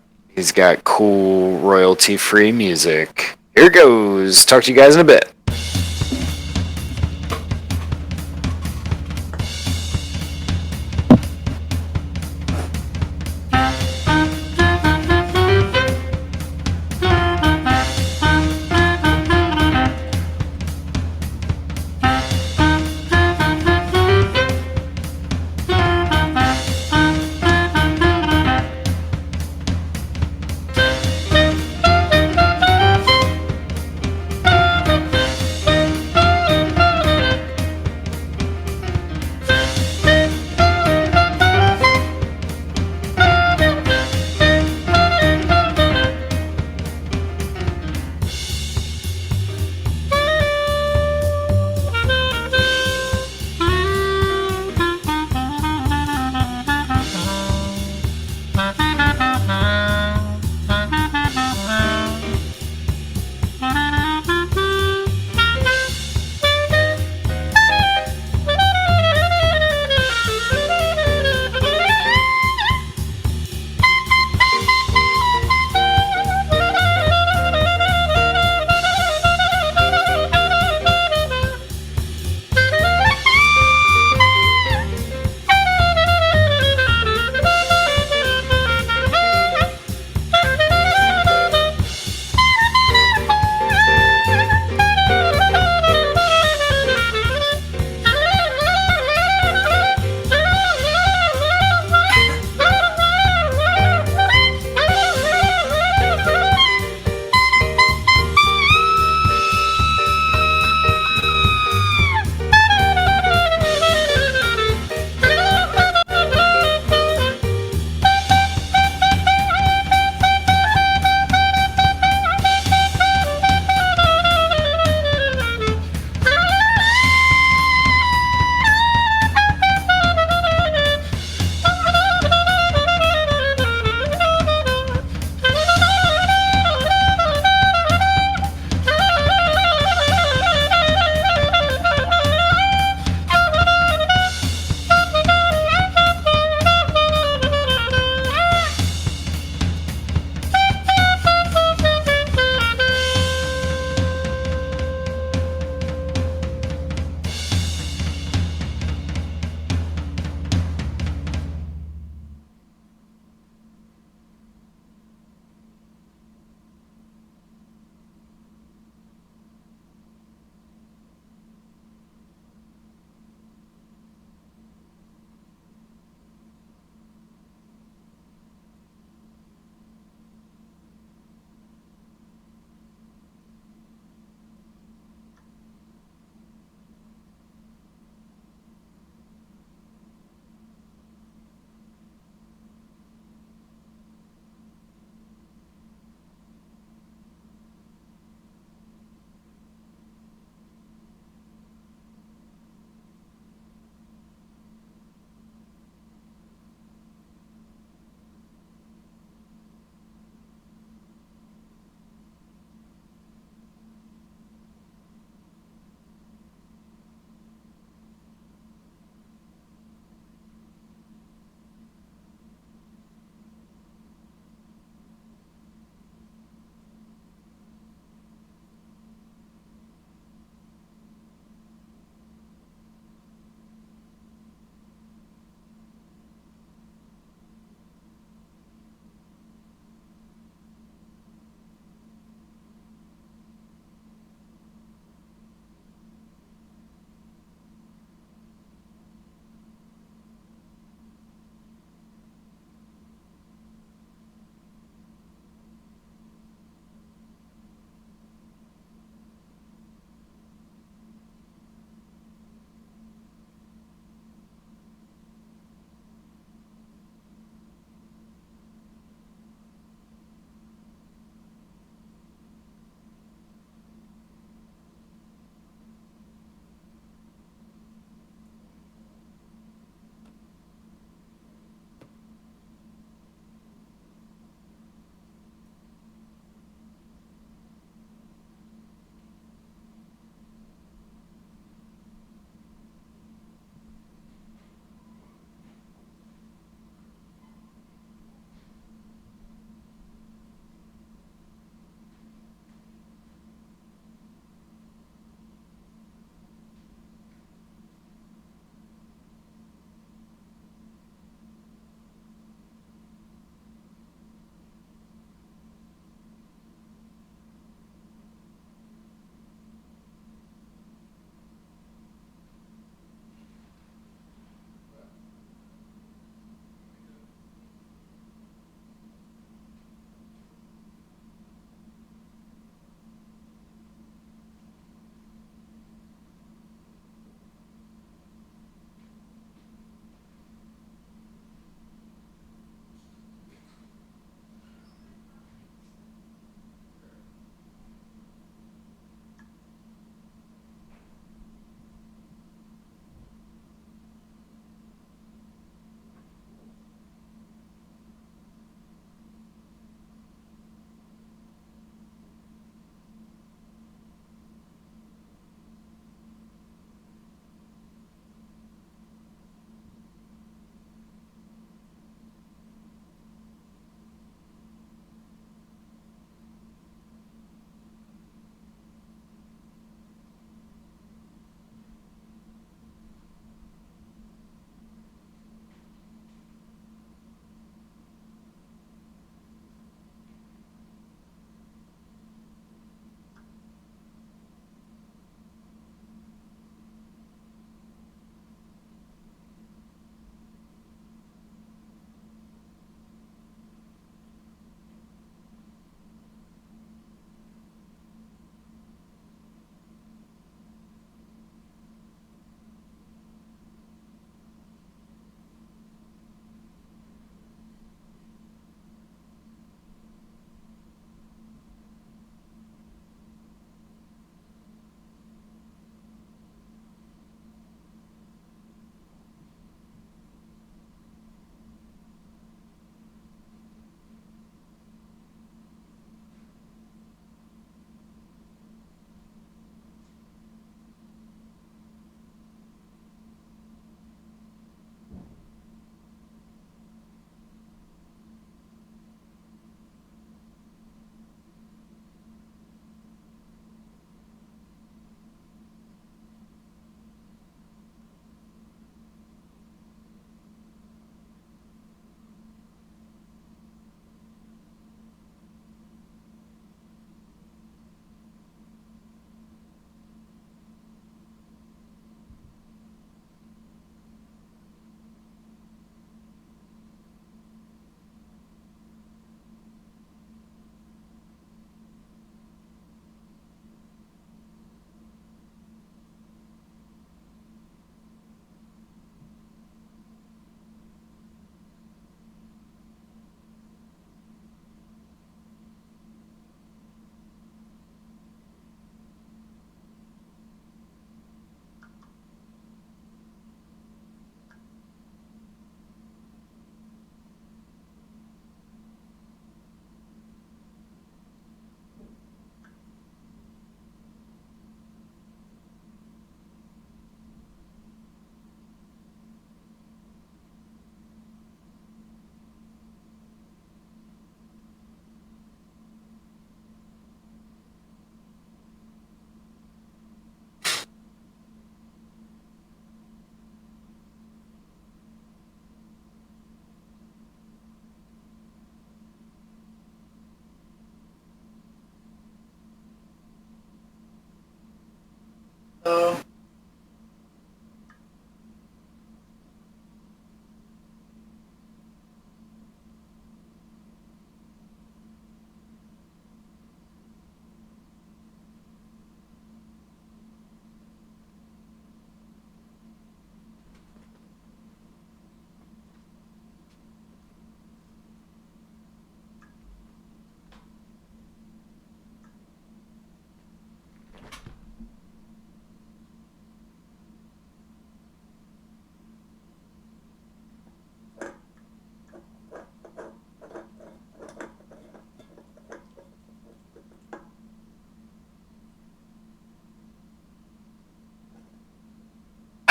Speaker 1: cool royalty-free music. Here goes. Talk to you guys in a bit.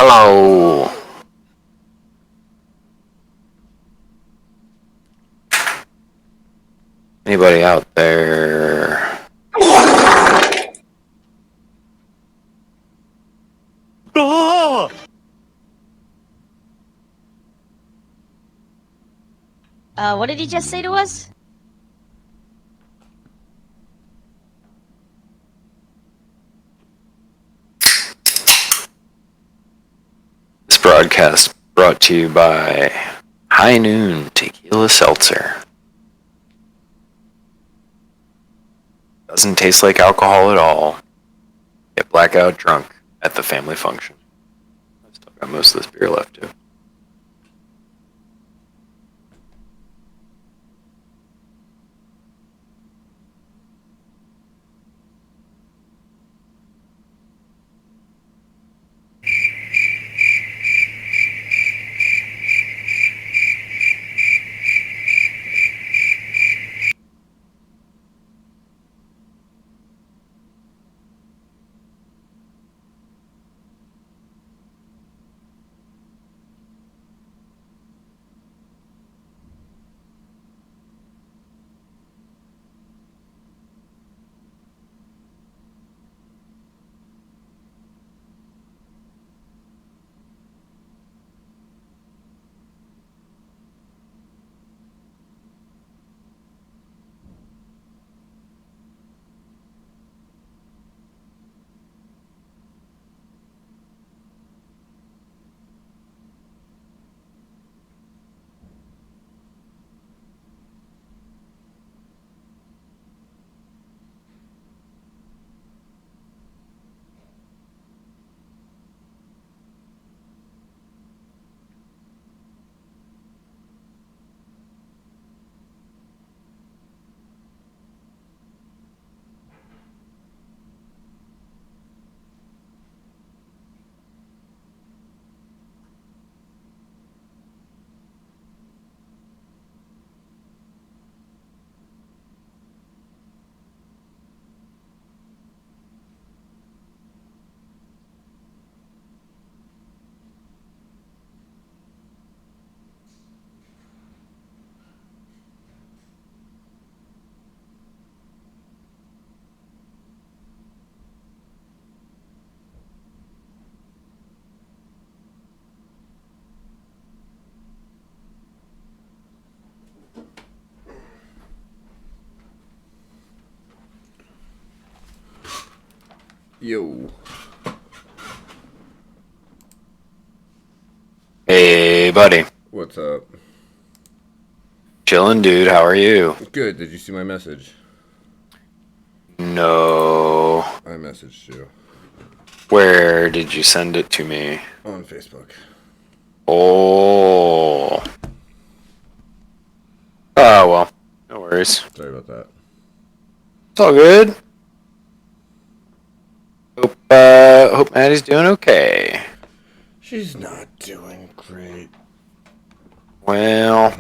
Speaker 1: Hello. Anybody out there?
Speaker 3: What did he just say to us?
Speaker 1: This broadcast brought to you by High Noon Tequila Seltzer. Doesn't taste like alcohol at all. Get blackout drunk at the family function. I've still got most of this beer left too.
Speaker 2: Yo.
Speaker 1: Hey, buddy.
Speaker 2: What's up?
Speaker 1: Chillin', dude. How are you?
Speaker 2: Good. Did you see my message?
Speaker 1: No.
Speaker 2: I messaged you.
Speaker 1: Where did you send it to me?
Speaker 2: On Facebook.
Speaker 1: Oh. Oh, well. No worries.
Speaker 2: Sorry about that.
Speaker 1: It's all good. Hope Maddie's doing okay.
Speaker 2: She's not doing great.
Speaker 1: Well,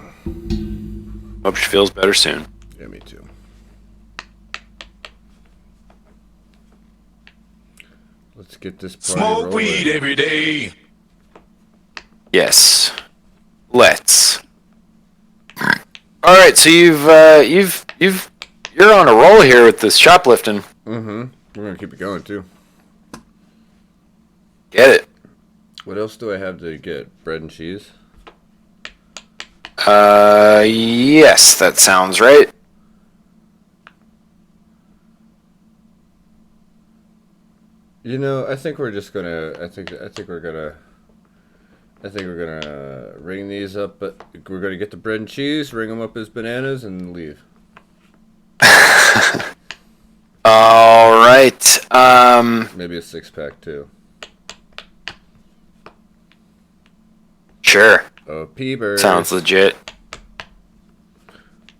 Speaker 1: hope she feels better soon.
Speaker 2: Yeah, me too. Let's get this party
Speaker 4: Smoke
Speaker 2: rolling.
Speaker 4: weed every day.
Speaker 1: Yes. Let's. All right, so you're on a roll here with this shoplifting.
Speaker 2: Mm-hmm. We're gonna keep it going too.
Speaker 1: Get it?
Speaker 2: What else do I have to get? Bread and cheese?
Speaker 1: Yes, that sounds right.
Speaker 2: You know, I think we're just gonna. I think we're gonna ring these up, but we're gonna get the bread and cheese, ring them up as bananas, and leave.
Speaker 1: All right.
Speaker 2: Maybe a 6-pack too.
Speaker 1: Sure.
Speaker 2: Oh, peepers.
Speaker 1: Sounds legit.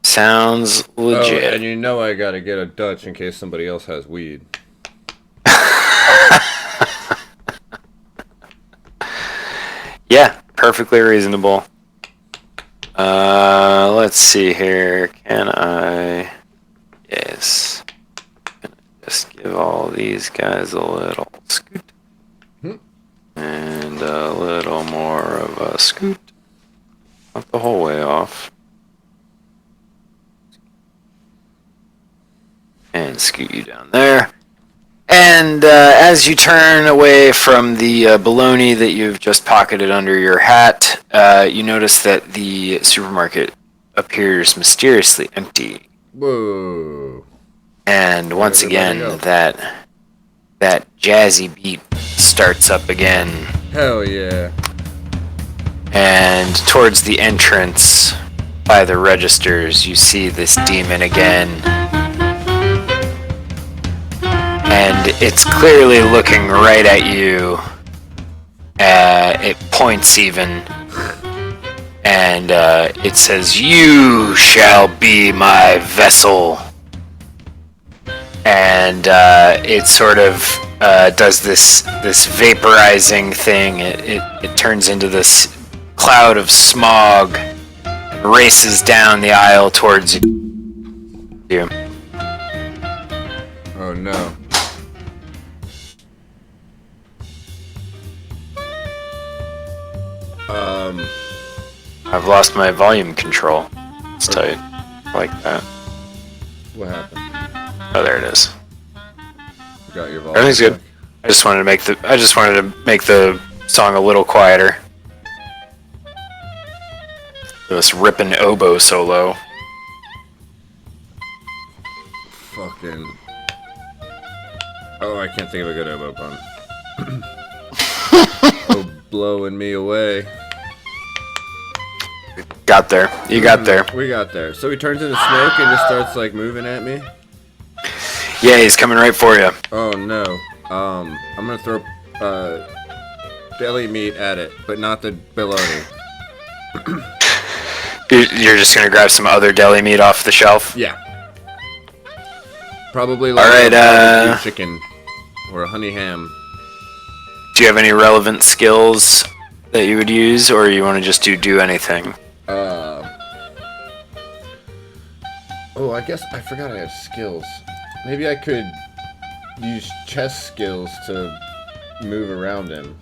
Speaker 1: Sounds legit.
Speaker 2: Oh, and you know I gotta get a Dutch in case somebody else has weed.
Speaker 1: Yeah, perfectly reasonable. Let's see here. Can I? Yes. Can I just give all these guys a little scoot and a little more of a scoot. Not the whole way off. And scoot you down there. And as you turn away from the bologna that you've just pocketed under your hat, you notice that the supermarket appears mysteriously empty.
Speaker 2: Whoa.
Speaker 1: And once again,
Speaker 2: go?
Speaker 1: that jazzy beat starts up again.
Speaker 2: Hell yeah.
Speaker 1: And towards the entrance by the registers, you see this demon again. And it's clearly looking right at you. It points even. And it says, "You shall be my vessel." And it sort of does this vaporizing thing. It turns into this cloud of smog and races down the aisle towards you.
Speaker 2: Oh no.
Speaker 1: I've lost my volume control. It's tight. Like that.
Speaker 2: What happened?
Speaker 1: Oh, there it is.
Speaker 2: You got your volume.
Speaker 1: Everything's good. I just wanted to make the song a little quieter. This ripping oboe solo.
Speaker 2: Fucking. Oh, I can't think of a good oboe pun. Oh, blowing me away.
Speaker 1: Got there. You got there.
Speaker 2: We got there. So he turns into smoke and just starts like moving at me.
Speaker 1: Yeah, he's coming right for you.
Speaker 2: Oh no. I'm gonna throw deli meat at it, but not the bologna.
Speaker 1: You're just gonna grab some other deli meat off the shelf?
Speaker 2: Yeah. Probably like
Speaker 1: Alright,
Speaker 2: a barbecue chicken or a honey ham.
Speaker 1: Do you have any relevant skills that you would use, or you want to just do anything?
Speaker 2: Oh, I guess I forgot I have skills. Maybe I could use chess skills to move around him.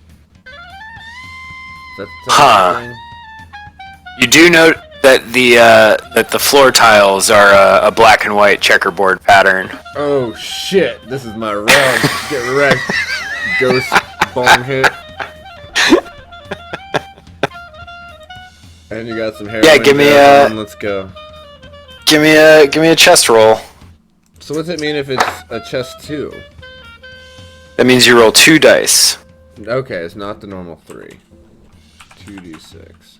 Speaker 2: Is that thing?
Speaker 1: You do note that the floor tiles are a black and white checkerboard pattern.
Speaker 2: Oh shit! This is my round. Get wrecked, ghost bong hit. And you got some hair.
Speaker 1: Yeah, give me a.
Speaker 2: Let's go.
Speaker 1: Give me a chest roll.
Speaker 2: So what's it mean if it's a chest 2?
Speaker 1: That means you roll 2 dice.
Speaker 2: Okay, it's not the normal 3. 2d6.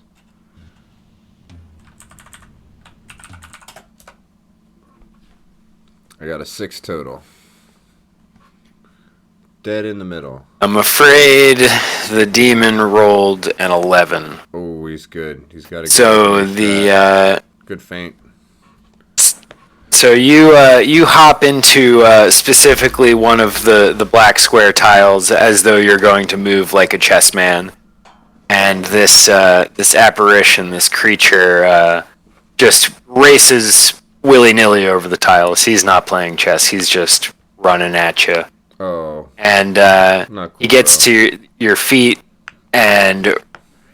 Speaker 2: I got a 6 total. Dead in the middle.
Speaker 1: I'm afraid the demon rolled an 11.
Speaker 2: Oh, he's good. He's got a good feint.
Speaker 1: So you hop into specifically one of the black square tiles as though you're going to move like a chess man, and this apparition, this creature, just races willy-nilly over the tiles. He's not playing chess. He's just running at you.
Speaker 2: Oh.
Speaker 1: And
Speaker 2: Not cool,
Speaker 1: he gets to your feet, and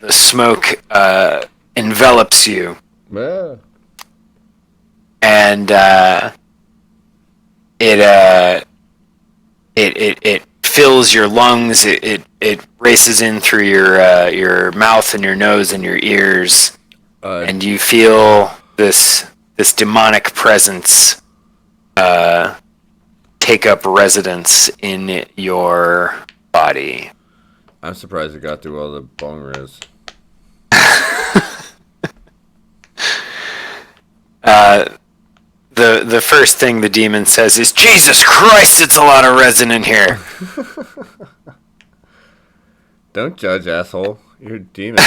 Speaker 1: the smoke envelops you.
Speaker 2: Yeah.
Speaker 1: And it fills your lungs. It races in through your mouth and your nose and your ears, and you feel this demonic presence take up residence in your body.
Speaker 2: I'm surprised it got through all the bong riz.
Speaker 1: The first thing the demon says is, "Jesus Christ, it's a lot of resin in here."
Speaker 2: Don't judge, asshole. You're a demon.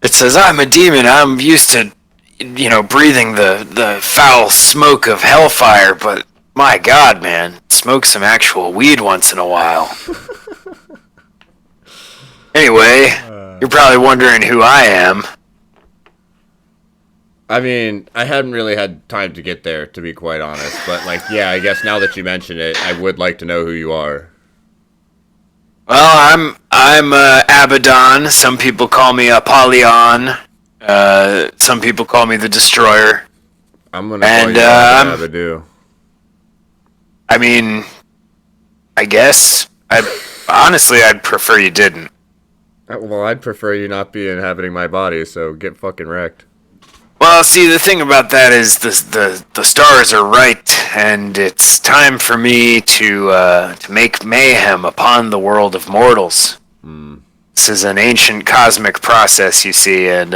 Speaker 1: It says, "I'm a demon. I'm used to, breathing the foul smoke of hellfire, but my God, man, smoke some actual weed once in a while." Anyway, you're probably wondering who I am.
Speaker 2: I mean, I hadn't really had time to get there, to be quite honest. But, yeah, I guess now that you mention it, I would like to know who you are.
Speaker 1: Well, I'm Abaddon. Some people call me Apollyon. Some people call me the Destroyer.
Speaker 2: I'm gonna call
Speaker 1: And
Speaker 2: you Abadoo.
Speaker 1: I mean, I guess I'd prefer you didn't.
Speaker 2: Well, I'd prefer you not be inhabiting my body, so get fucking wrecked.
Speaker 1: Well, see, the thing about that is the stars are right, and it's time for me to make mayhem upon the world of mortals. This is an ancient cosmic process, you see, and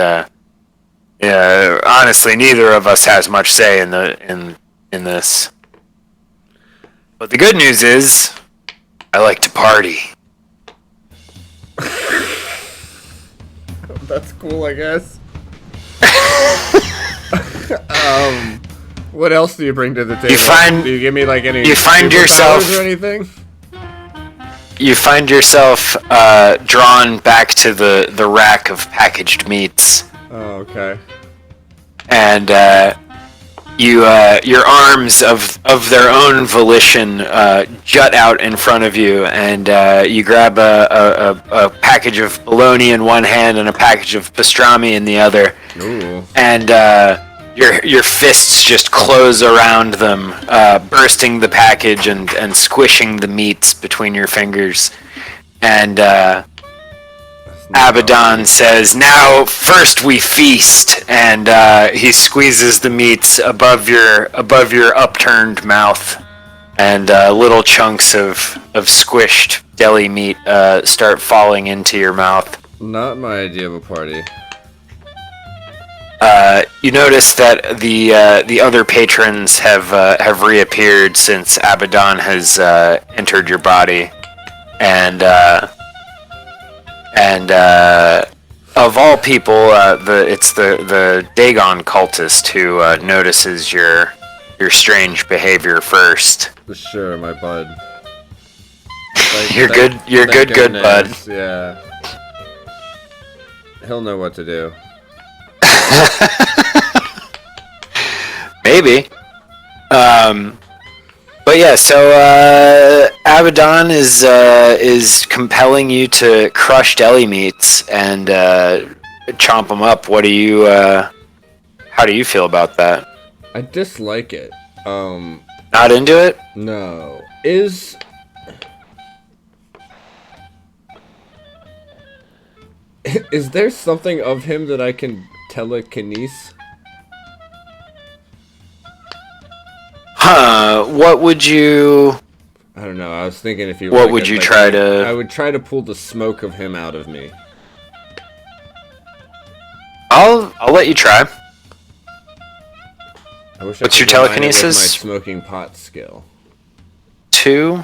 Speaker 1: honestly, neither of us has much say in this. But the good news is, I like to party.
Speaker 2: That's cool, I guess. What else do you bring to the table? Do you give me like any?
Speaker 1: You find yourself
Speaker 2: or anything?
Speaker 1: You find yourself drawn back to the rack of packaged meats,
Speaker 2: Oh, okay.
Speaker 1: and your arms of their own volition jut out in front of you, and you grab a package of bologna in one hand and a package of pastrami in the other.
Speaker 2: Ooh.
Speaker 1: And your fists just close around them, bursting the package and squishing the meats between your fingers. And Abaddon says, "Now, first we feast." And he squeezes the meats above your upturned mouth, and little chunks of squished deli meat start falling into your mouth.
Speaker 2: Not my idea of a party.
Speaker 1: You notice that the other patrons have reappeared since Abaddon has entered your body, and of all people, it's the Dagon cultist who notices your strange behavior first.
Speaker 2: Sure, my bud.
Speaker 1: You're good, bud.
Speaker 2: Yeah. He'll know what to do.
Speaker 1: Maybe. But yeah, so Abaddon is compelling you to crush deli meats and chomp them up. What do you? How do you feel about that?
Speaker 2: I dislike it.
Speaker 1: Not into it?
Speaker 2: No. Is there something of him that I can telekinesis?
Speaker 1: Huh? What would you?
Speaker 2: I don't know. I was thinking if you.
Speaker 1: What would you try to?
Speaker 2: I would try to pull the smoke of him out of me.
Speaker 1: I'll let you try.
Speaker 2: I wish
Speaker 1: What's
Speaker 2: I
Speaker 1: your
Speaker 2: could combine it
Speaker 1: telekinesis?
Speaker 2: with my smoking pot skill.
Speaker 1: 2.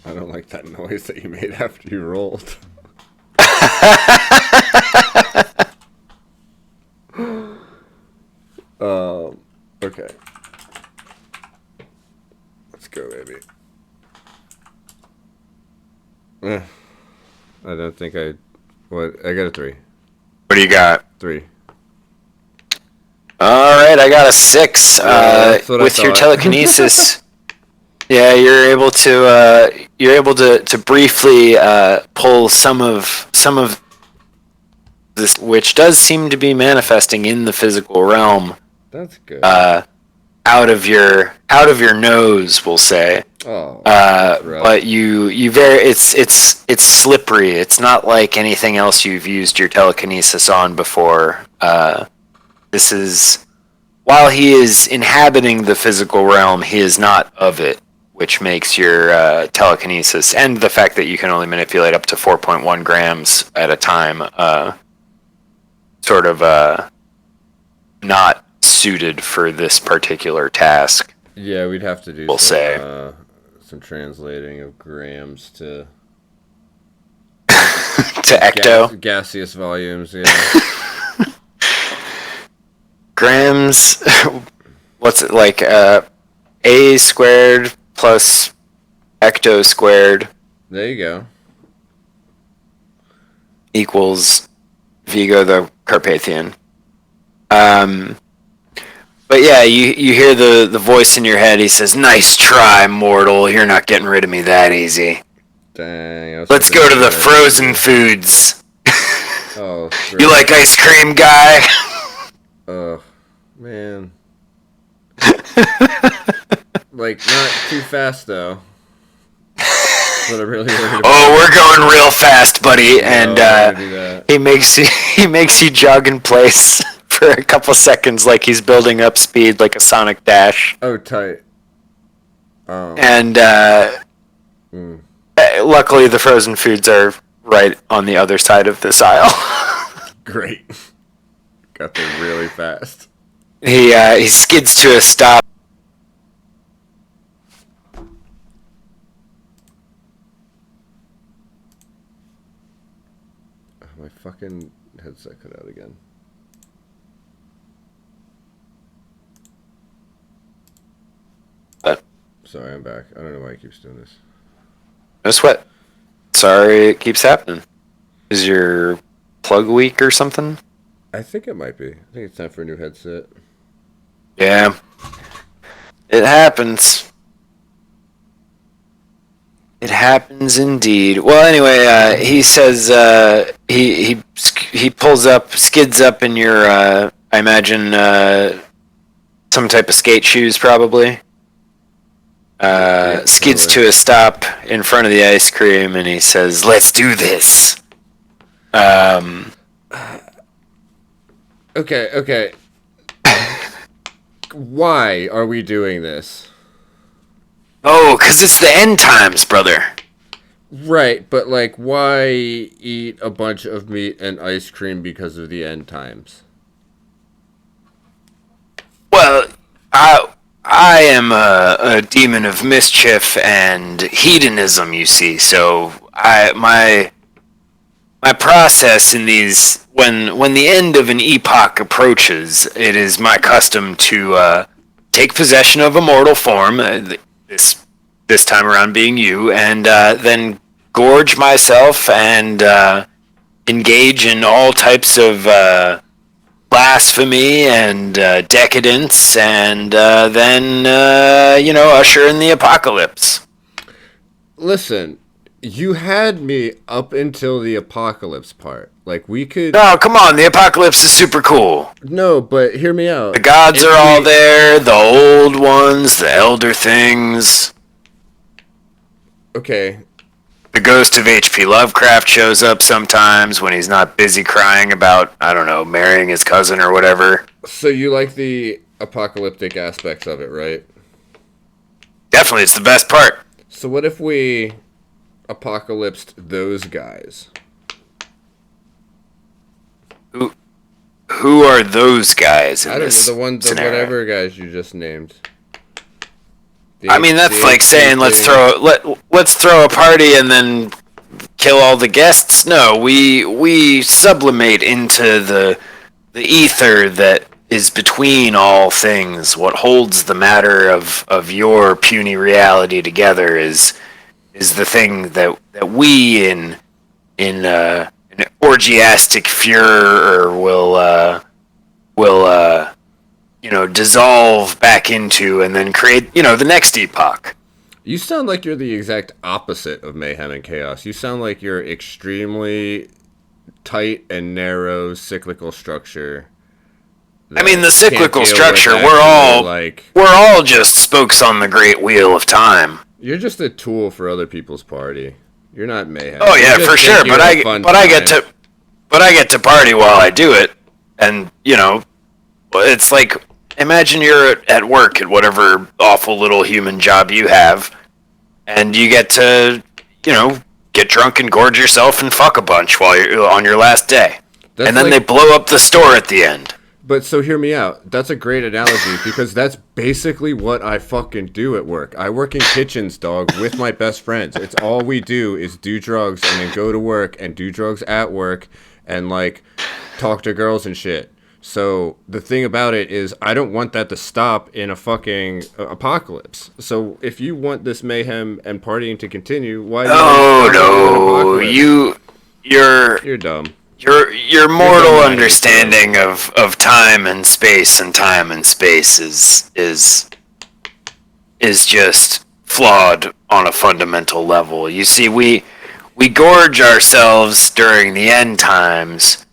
Speaker 2: I don't like that noise that you made after you rolled. Okay. Let's go, baby. I don't think what? I got a 3.
Speaker 1: What do you got?
Speaker 2: 3.
Speaker 1: All right, I got a 6.
Speaker 2: That's what I
Speaker 1: With your
Speaker 2: thought.
Speaker 1: telekinesis, yeah, you're able to briefly pull some of this, which does seem to be manifesting in the physical realm,
Speaker 2: That's good.
Speaker 1: out of your nose, we'll say.
Speaker 2: Oh.
Speaker 1: But it's slippery. It's not like anything else you've used your telekinesis on before. This is, while he is inhabiting the physical realm, he is not of it, which makes your telekinesis, and the fact that you can only manipulate up to 4.1 grams at a time, sort of not suited for this particular task.
Speaker 2: Yeah, we'd have to do
Speaker 1: We'll say.
Speaker 2: some translating of grams to
Speaker 1: To ecto.
Speaker 2: gaseous volumes, yeah.
Speaker 1: Grams, what's it like? A squared plus ecto squared
Speaker 2: There you go.
Speaker 1: equals Vigo the Carpathian. But yeah, you hear the voice in your head. He says, "Nice try, mortal. You're not getting rid of me that easy.
Speaker 2: Dang.
Speaker 1: Let's go to the frozen foods.
Speaker 2: Oh,
Speaker 1: You
Speaker 2: great.
Speaker 1: like ice cream, guy?"
Speaker 2: Oh, man. Like, not too fast, though. But I'm really worried about.
Speaker 1: Oh, we're going real fast, buddy. And
Speaker 2: I'm gonna do that.
Speaker 1: he makes you jog in place for a couple seconds, like he's building up speed, like a Sonic Dash.
Speaker 2: Oh, tight.
Speaker 1: And luckily, the frozen foods are right on the other side of this aisle.
Speaker 2: Great. Got there really fast.
Speaker 1: He skids to a stop.
Speaker 2: My fucking headset cut out again. Sorry, I'm back. I don't know why he keeps doing this.
Speaker 1: No sweat. Sorry, it keeps happening. Is your plug weak or something?
Speaker 2: I think it might be. I think it's time for a new headset.
Speaker 1: Yeah. It happens. It happens indeed. Well, anyway, he says he pulls up, skids up in your, I imagine, some type of skate shoes, probably. Skids to a stop in front of the ice cream, and he says, "Let's do this."
Speaker 2: Okay. Why are we doing this?
Speaker 1: Oh, 'cause it's the end times, brother.
Speaker 2: Right, but like, why eat a bunch of meat and ice cream because of the end times?
Speaker 1: Well, I am a demon of mischief and hedonism, you see. So my process in these, when the end of an epoch approaches, it is my custom to take possession of a mortal form. This time around being you, and then gorge myself and engage in all types of blasphemy and decadence, and then usher in the apocalypse.
Speaker 2: Listen, you had me up until the apocalypse part. Like, we could...
Speaker 1: Oh, come on, the apocalypse is super cool.
Speaker 2: No, but hear me out.
Speaker 1: The gods are all there, the old ones, the elder things.
Speaker 2: Okay.
Speaker 1: The ghost of H.P. Lovecraft shows up sometimes when he's not busy crying about, I don't know, marrying his cousin or whatever.
Speaker 2: So you like the apocalyptic aspects of it, right?
Speaker 1: Definitely, it's the best part.
Speaker 2: So what if we apocalypsed those guys?
Speaker 1: Who are those guys in
Speaker 2: I don't
Speaker 1: this
Speaker 2: know, the
Speaker 1: scenario?
Speaker 2: whatever guys you just named.
Speaker 1: I mean, that's like saying let's throw a party and then kill all the guests. No, we sublimate into the ether that is between all things. What holds the matter of your puny reality together is the thing that we in an orgiastic furor will dissolve back into, and then create, the next epoch.
Speaker 2: You sound like you're the exact opposite of mayhem and chaos. You sound like you're extremely tight and narrow cyclical structure.
Speaker 1: I mean, the
Speaker 2: Can't
Speaker 1: cyclical
Speaker 2: deal
Speaker 1: structure,
Speaker 2: with
Speaker 1: we're
Speaker 2: actual,
Speaker 1: all just spokes on the great wheel of time.
Speaker 2: You're just a tool for other people's party. You're not mayhem.
Speaker 1: Oh yeah,
Speaker 2: You just
Speaker 1: for sure.
Speaker 2: think you're a fun
Speaker 1: I get
Speaker 2: time.
Speaker 1: I get to party while I do it, and it's like, imagine you're at work at whatever awful little human job you have, and you get to get drunk and gorge yourself and fuck a bunch while you're on your last day,
Speaker 2: That's
Speaker 1: and then
Speaker 2: like-
Speaker 1: they blow up the store at the end.
Speaker 2: But so hear me out. That's a great analogy because that's basically what I fucking do at work. I work in kitchens, dog, with my best friends. It's all we do is do drugs and then go to work and do drugs at work and like talk to girls and shit. So the thing about it is I don't want that to stop in a fucking apocalypse. So if you want this mayhem and partying to continue, why do you
Speaker 1: Oh
Speaker 2: want to stop in an
Speaker 1: no,
Speaker 2: apocalypse?
Speaker 1: you're
Speaker 2: You're dumb.
Speaker 1: your mortal understanding of time and space is just flawed on a fundamental level. You see, we gorge ourselves during the end times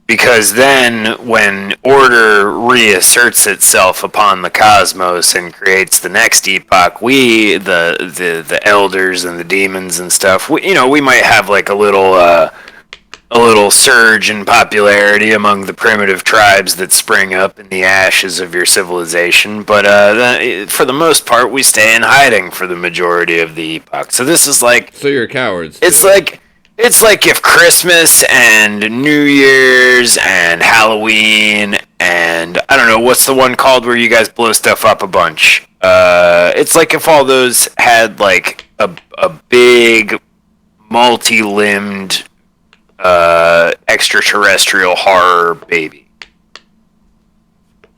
Speaker 1: because then when order reasserts itself upon the cosmos and creates the next epoch, we the elders and the demons and stuff, we might have like a little surge in popularity among the primitive tribes that spring up in the ashes of your civilization, but for the most part, we stay in hiding for the majority of the epoch. So this is like...
Speaker 2: So you're cowards.
Speaker 1: It's like if Christmas and New Year's and Halloween and... I don't know, what's the one called where you guys blow stuff up a bunch? It's like if all those had like a big multi-limbed extraterrestrial horror baby.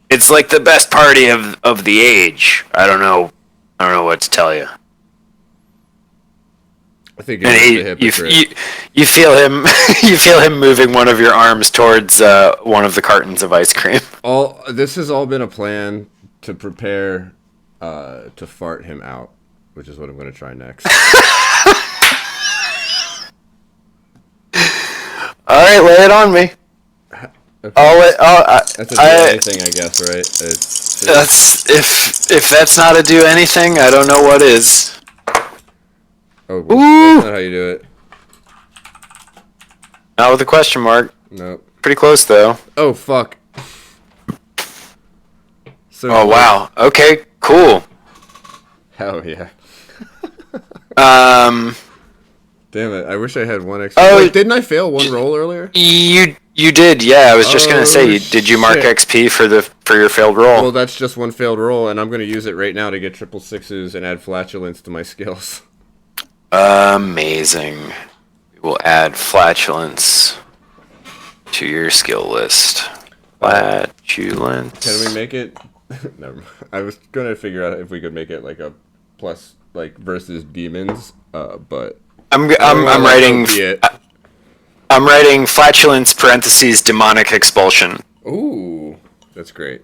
Speaker 1: It's like the best party of the age. I don't know what to tell you.
Speaker 2: I think
Speaker 1: you feel him you feel him moving one of your arms towards one of the cartons of ice cream.
Speaker 2: This has all been a plan to prepare to fart him out, which is what I'm going to try next.
Speaker 1: All right, lay it on me.
Speaker 2: Okay. That's a do anything, I guess, right?
Speaker 1: That's if that's not a do anything, I don't know what is.
Speaker 2: Oh, that's not how you do it.
Speaker 1: Not with a question mark.
Speaker 2: Nope.
Speaker 1: Pretty close though.
Speaker 2: Oh fuck. So
Speaker 1: oh wow. Okay. Cool.
Speaker 2: Hell yeah. Damn it! I wish I had one extra. Wait, didn't I fail one roll earlier?
Speaker 1: You did, yeah. I was just gonna say, did you mark XP for your failed roll?
Speaker 2: Well, that's just one failed roll, and I'm gonna use it right now to get 666s and add flatulence to my skills.
Speaker 1: Amazing. We will add flatulence to your skill list. Flatulence.
Speaker 2: Can we make it? Never mind. I was gonna figure out if we could make it like a plus, like versus demons, but. I'm
Speaker 1: writing flatulence parentheses demonic expulsion.
Speaker 2: Ooh, that's great.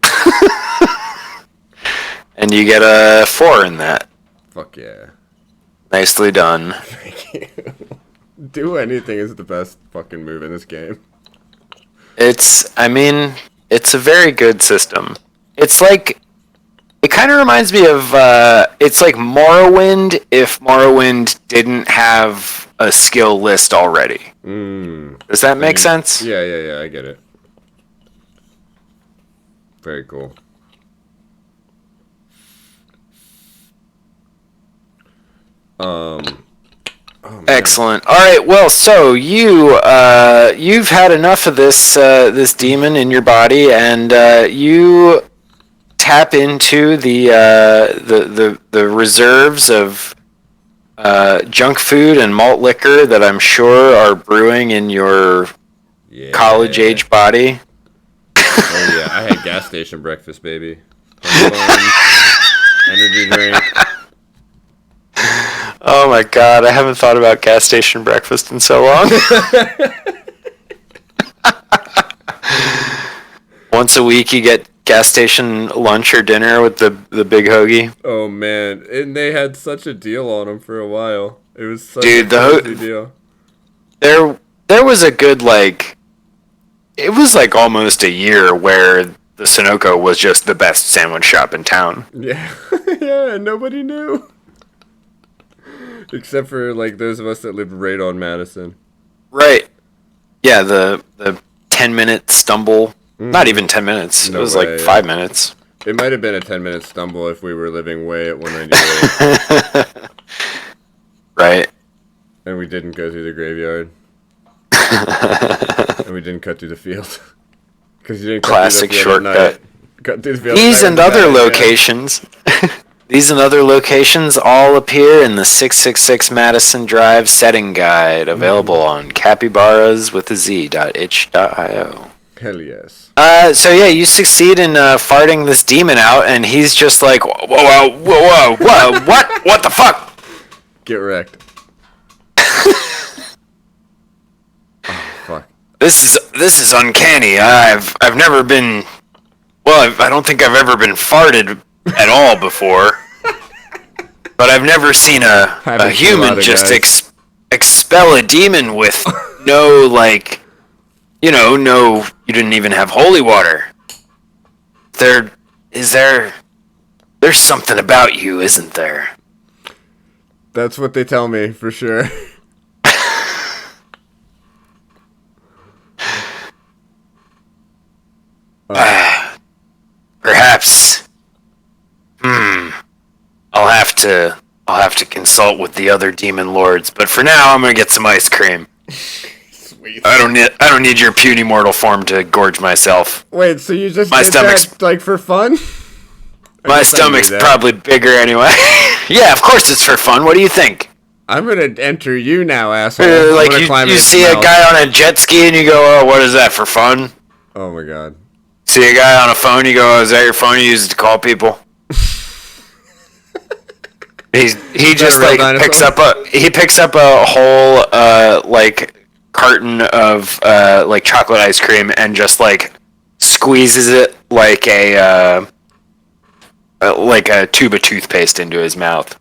Speaker 1: And you get a 4 in that.
Speaker 2: Fuck yeah.
Speaker 1: Nicely done.
Speaker 2: Thank you. Do anything is the best fucking move in this game.
Speaker 1: It's a very good system. It's like... It kind of reminds me of, it's like Morrowind if Morrowind didn't have a skill list already. Does that make sense?
Speaker 2: Yeah, I get it. Very cool. Excellent.
Speaker 1: All right, well, so you've had enough of this demon in your body, and you... tap into the reserves of junk food and malt liquor that I'm sure are brewing in your college age body.
Speaker 2: Oh yeah, I had gas station breakfast, baby. Energy drink.
Speaker 1: Oh my god, I haven't thought about gas station breakfast in so long. Once a week you get gas station lunch or dinner with the big hoagie.
Speaker 2: Oh man, and they had such a deal on them for a while. It was such a crazy deal.
Speaker 1: There was a good it was like almost a year where the Sunoco was just the best sandwich shop in town.
Speaker 2: Yeah, yeah, and nobody knew, except for like those of us that lived right on Madison.
Speaker 1: Right. Yeah, the 10-minute stumble. Not even 10 minutes. No, it was like 5 minutes.
Speaker 2: It might have been a 10-minute stumble if we were living way at 198.
Speaker 1: Right.
Speaker 2: And we didn't go through the graveyard. And we didn't cut through the field. Because you didn't
Speaker 1: classic shortcut.
Speaker 2: Cut through the field.
Speaker 1: These and other locations. These and other locations all appear in the 666 Madison Drive setting guide, available on capybaraswithaz.itch.io.
Speaker 2: Hell yes.
Speaker 1: So yeah, you succeed in farting this demon out, and he's just like, whoa, what the fuck?
Speaker 2: Get wrecked. Oh, fuck.
Speaker 1: This is uncanny. I've never been. Well, I don't think I've ever been farted at all before. But I've never seen a human just expel a demon with no, like, no, you didn't even have holy water. There's something about you, isn't there?
Speaker 2: That's what they tell me, for sure.
Speaker 1: Perhaps. I'll have to consult with the other demon lords, but for now I'm gonna get some ice cream.
Speaker 2: Sweet.
Speaker 1: I don't need your puny mortal form to gorge myself.
Speaker 2: Wait, so you just
Speaker 1: My
Speaker 2: did
Speaker 1: stomach's-
Speaker 2: that, like, for fun?
Speaker 1: My stomach's probably bigger anyway. Yeah, of course it's for fun. What do you think?
Speaker 2: I'm gonna enter you now, asshole.
Speaker 1: Like
Speaker 2: I'm gonna climb
Speaker 1: you
Speaker 2: into
Speaker 1: see
Speaker 2: your
Speaker 1: a
Speaker 2: mouth.
Speaker 1: guy on a jet ski and you go, "Oh, what is that for fun?"
Speaker 2: Oh my god.
Speaker 1: See a guy on a phone, you go, "Oh, is that your phone you use it to call people?" He just
Speaker 2: real
Speaker 1: like
Speaker 2: dinosaur?
Speaker 1: picks up a whole like carton of like chocolate ice cream and just like squeezes it like a tube of toothpaste into his mouth.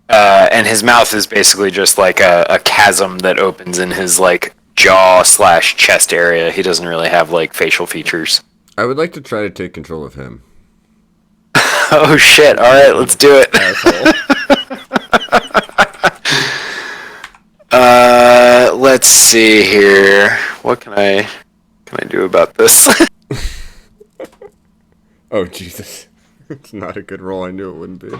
Speaker 1: And his mouth is basically just like a chasm that opens in his like jaw/chest area. He doesn't really have like facial features.
Speaker 2: I would like to try to take control of him.
Speaker 1: Oh shit! All right, let's do it.
Speaker 2: Asshole.
Speaker 1: Let's see here. What can I do about this?
Speaker 2: Oh, Jesus. It's not a good roll. I knew it wouldn't be.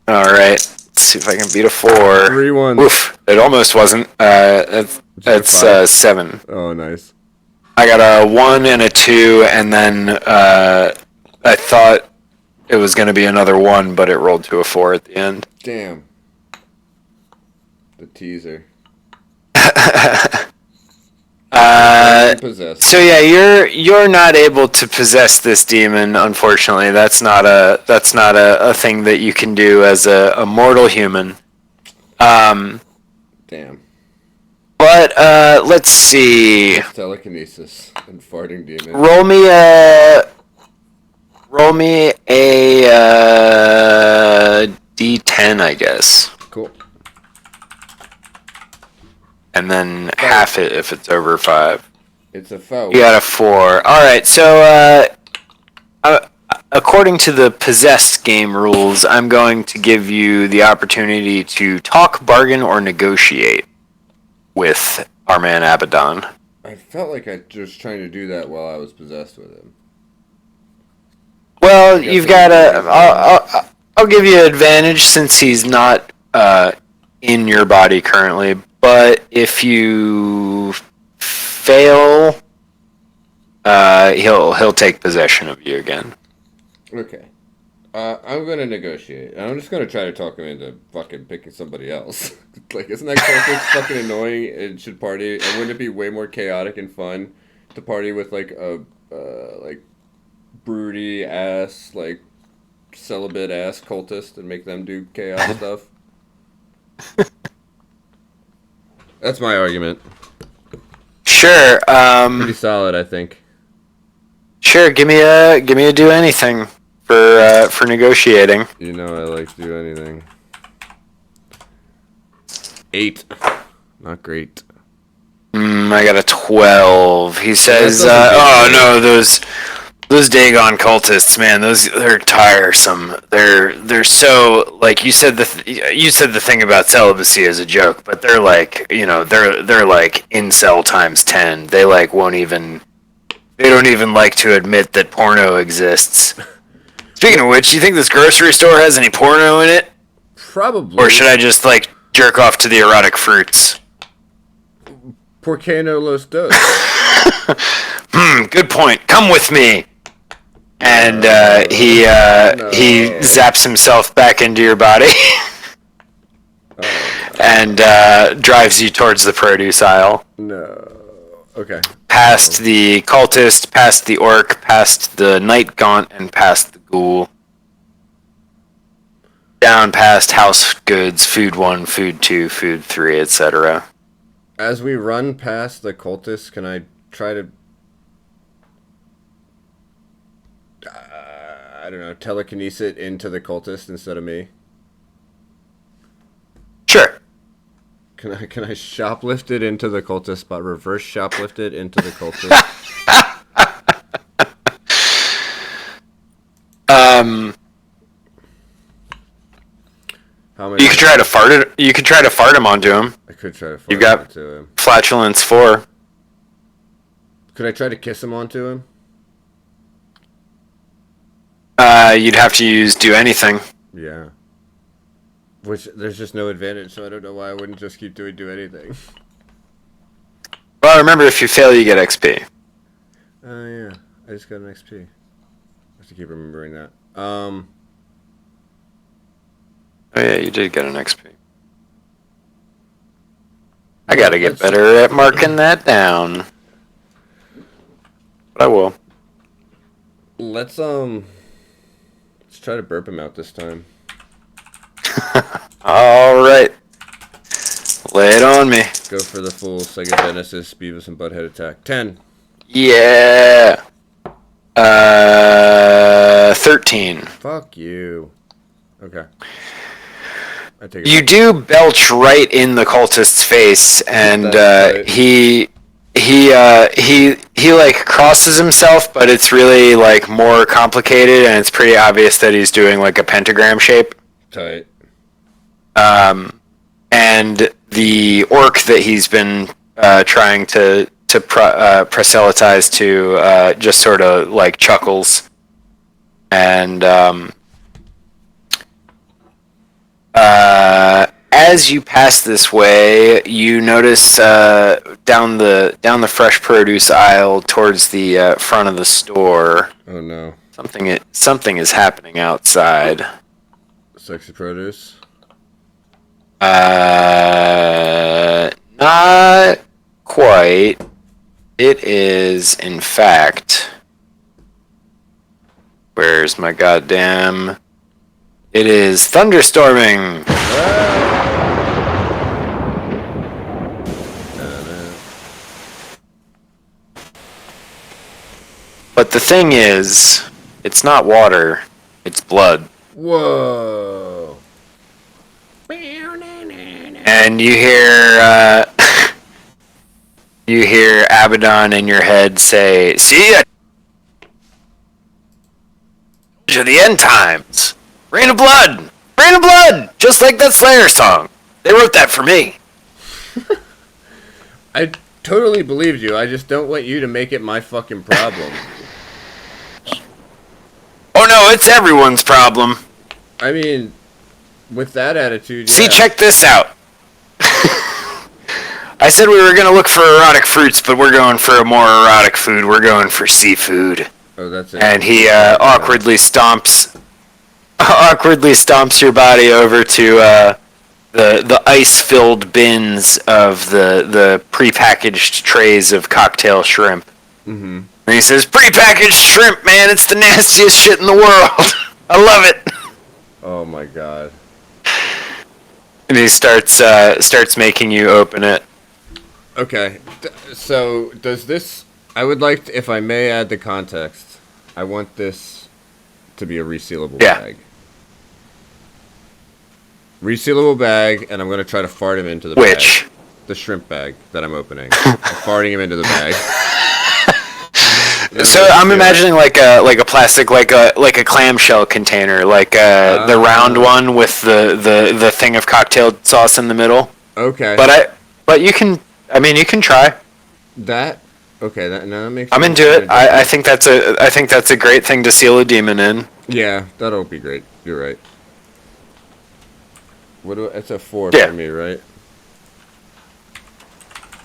Speaker 1: All right. Let's see if I can beat a 4.
Speaker 2: 3-1.
Speaker 1: Oof! It almost wasn't. That's 7.
Speaker 2: Oh, nice.
Speaker 1: I got a 1 and a 2, and then I thought it was going to be another 1, but it rolled to a 4 at the end.
Speaker 2: Damn. The teaser. Possessed.
Speaker 1: So yeah, you're not able to possess this demon. Unfortunately, that's not a thing that you can do as a mortal human.
Speaker 2: Damn.
Speaker 1: But let's see.
Speaker 2: Telekinesis and farting demon.
Speaker 1: Roll me a D10, I guess,
Speaker 2: Cool.
Speaker 1: and then half it if it's over 5.
Speaker 2: It's a foe.
Speaker 1: You got a 4. All right, so according to the possessed game rules, I'm going to give you the opportunity to talk, bargain, or negotiate with our man Abaddon.
Speaker 2: I felt like I was trying to do that while I was possessed with him.
Speaker 1: Well, you've got I'll give you advantage since he's not in your body currently. But if you fail, he'll take possession of you again.
Speaker 2: Okay. I'm gonna negotiate. I'm just gonna try to talk him into fucking picking somebody else. Like, isn't that character fucking annoying and should party? And wouldn't it be way more chaotic and fun to party with like a like broody ass, like celibate ass cultist and make them do chaos stuff? That's my argument.
Speaker 1: Sure.
Speaker 2: Pretty solid, I think.
Speaker 1: Sure. Give me a do anything for negotiating.
Speaker 2: You know I like to do anything. 8. Not great.
Speaker 1: I got a 12. He says,
Speaker 2: doesn't
Speaker 1: "Oh
Speaker 2: do
Speaker 1: no, those Dagon cultists, man, they're tiresome. They're so like you said the thing about celibacy as a joke, but they're like they're like incel times 10. They like they don't even like to admit that porno exists. Speaking of which, you think this grocery store has any porno in it,
Speaker 2: Probably.
Speaker 1: or should I just like jerk off to the erotic fruits?"
Speaker 2: Por qué no los dos?
Speaker 1: Good point. Come with me. And he zaps himself back into your body and drives you towards the produce aisle.
Speaker 2: No. Okay.
Speaker 1: Past the cultist, past the orc, past the Night Gaunt, and past the ghoul. down past house goods, food 1, food 2, food 3, etc.
Speaker 2: As we run past the cultists, can I try to... I don't know, telekinesis it into the cultist instead of me?
Speaker 1: Sure.
Speaker 2: Can I shoplift it into the cultist, but reverse shoplift it into the cultist? How many?
Speaker 1: You could try to fart it. You could try to fart him onto him.
Speaker 2: I could try to fart
Speaker 1: You've got
Speaker 2: onto him.
Speaker 1: flatulence 4.
Speaker 2: Could I try to kiss him onto him?
Speaker 1: You'd have to do anything.
Speaker 2: Yeah. Which, there's just no advantage, so I don't know why I wouldn't just keep do anything.
Speaker 1: Well, remember, if you fail, you get XP.
Speaker 2: Oh, yeah. I just got an XP. I have to keep remembering that. Oh,
Speaker 1: yeah, you did get an XP. I gotta get better at marking that down. But I will.
Speaker 2: Let's try to burp him out this time.
Speaker 1: Alright. Lay it on me.
Speaker 2: Go for the full Sega Genesis Beavis and Butthead attack. 10.
Speaker 1: Yeah. 13.
Speaker 2: Fuck you. Okay. I take it
Speaker 1: You
Speaker 2: back.
Speaker 1: do belch right in the cultist's face, and
Speaker 2: That's right.
Speaker 1: he like crosses himself, but it's really like more complicated, and it's pretty obvious that he's doing like a pentagram shape.
Speaker 2: Tight.
Speaker 1: And the orc that he's been trying to proselytize to just sort of like chuckles, and as you pass this way, you notice down the fresh produce aisle towards the front of the store,
Speaker 2: Oh no.
Speaker 1: something is happening outside.
Speaker 2: Sexy produce.
Speaker 1: Not quite. It is, in fact. Where's my goddamn? It is thunderstorming. But the thing is, it's not water, it's blood.
Speaker 2: Whoa.
Speaker 1: And you hear you hear Abaddon in your head say, "See, I told you the end times. Rain of blood, rain of blood, just like that Slayer song. They wrote that for me."
Speaker 2: I totally believed you. I just don't want you to make it my fucking problem.
Speaker 1: Oh no, it's everyone's problem.
Speaker 2: I mean, with that attitude,
Speaker 1: See,
Speaker 2: yeah.
Speaker 1: check this out. I said we were gonna look for erotic fruits, but we're going for a more erotic food. We're going for seafood.
Speaker 2: Oh, that's it.
Speaker 1: And he awkwardly stomps your body over to the ice-filled bins of the prepackaged trays of cocktail shrimp.
Speaker 2: Mm-hmm.
Speaker 1: And he says, "Prepackaged shrimp, man, it's the nastiest shit in the world. I love it."
Speaker 2: Oh my god.
Speaker 1: And he starts making you open it.
Speaker 2: Okay, so does this... I would like to, if I may add the context, I want this to be a resealable bag. Resealable bag, and I'm going to try to fart him into the bag.
Speaker 1: Which?
Speaker 2: The shrimp bag that I'm opening. I'm farting him into the bag.
Speaker 1: So I'm imagining like a plastic, like a clamshell container, like the round one with the thing of cocktail sauce in the middle.
Speaker 2: Okay.
Speaker 1: But you can try.
Speaker 2: That okay? That makes.
Speaker 1: I'm into it. I think that's a great thing to seal a demon in.
Speaker 2: Yeah, that'll be great. You're right. It's a 4
Speaker 1: Yeah.
Speaker 2: for me, right?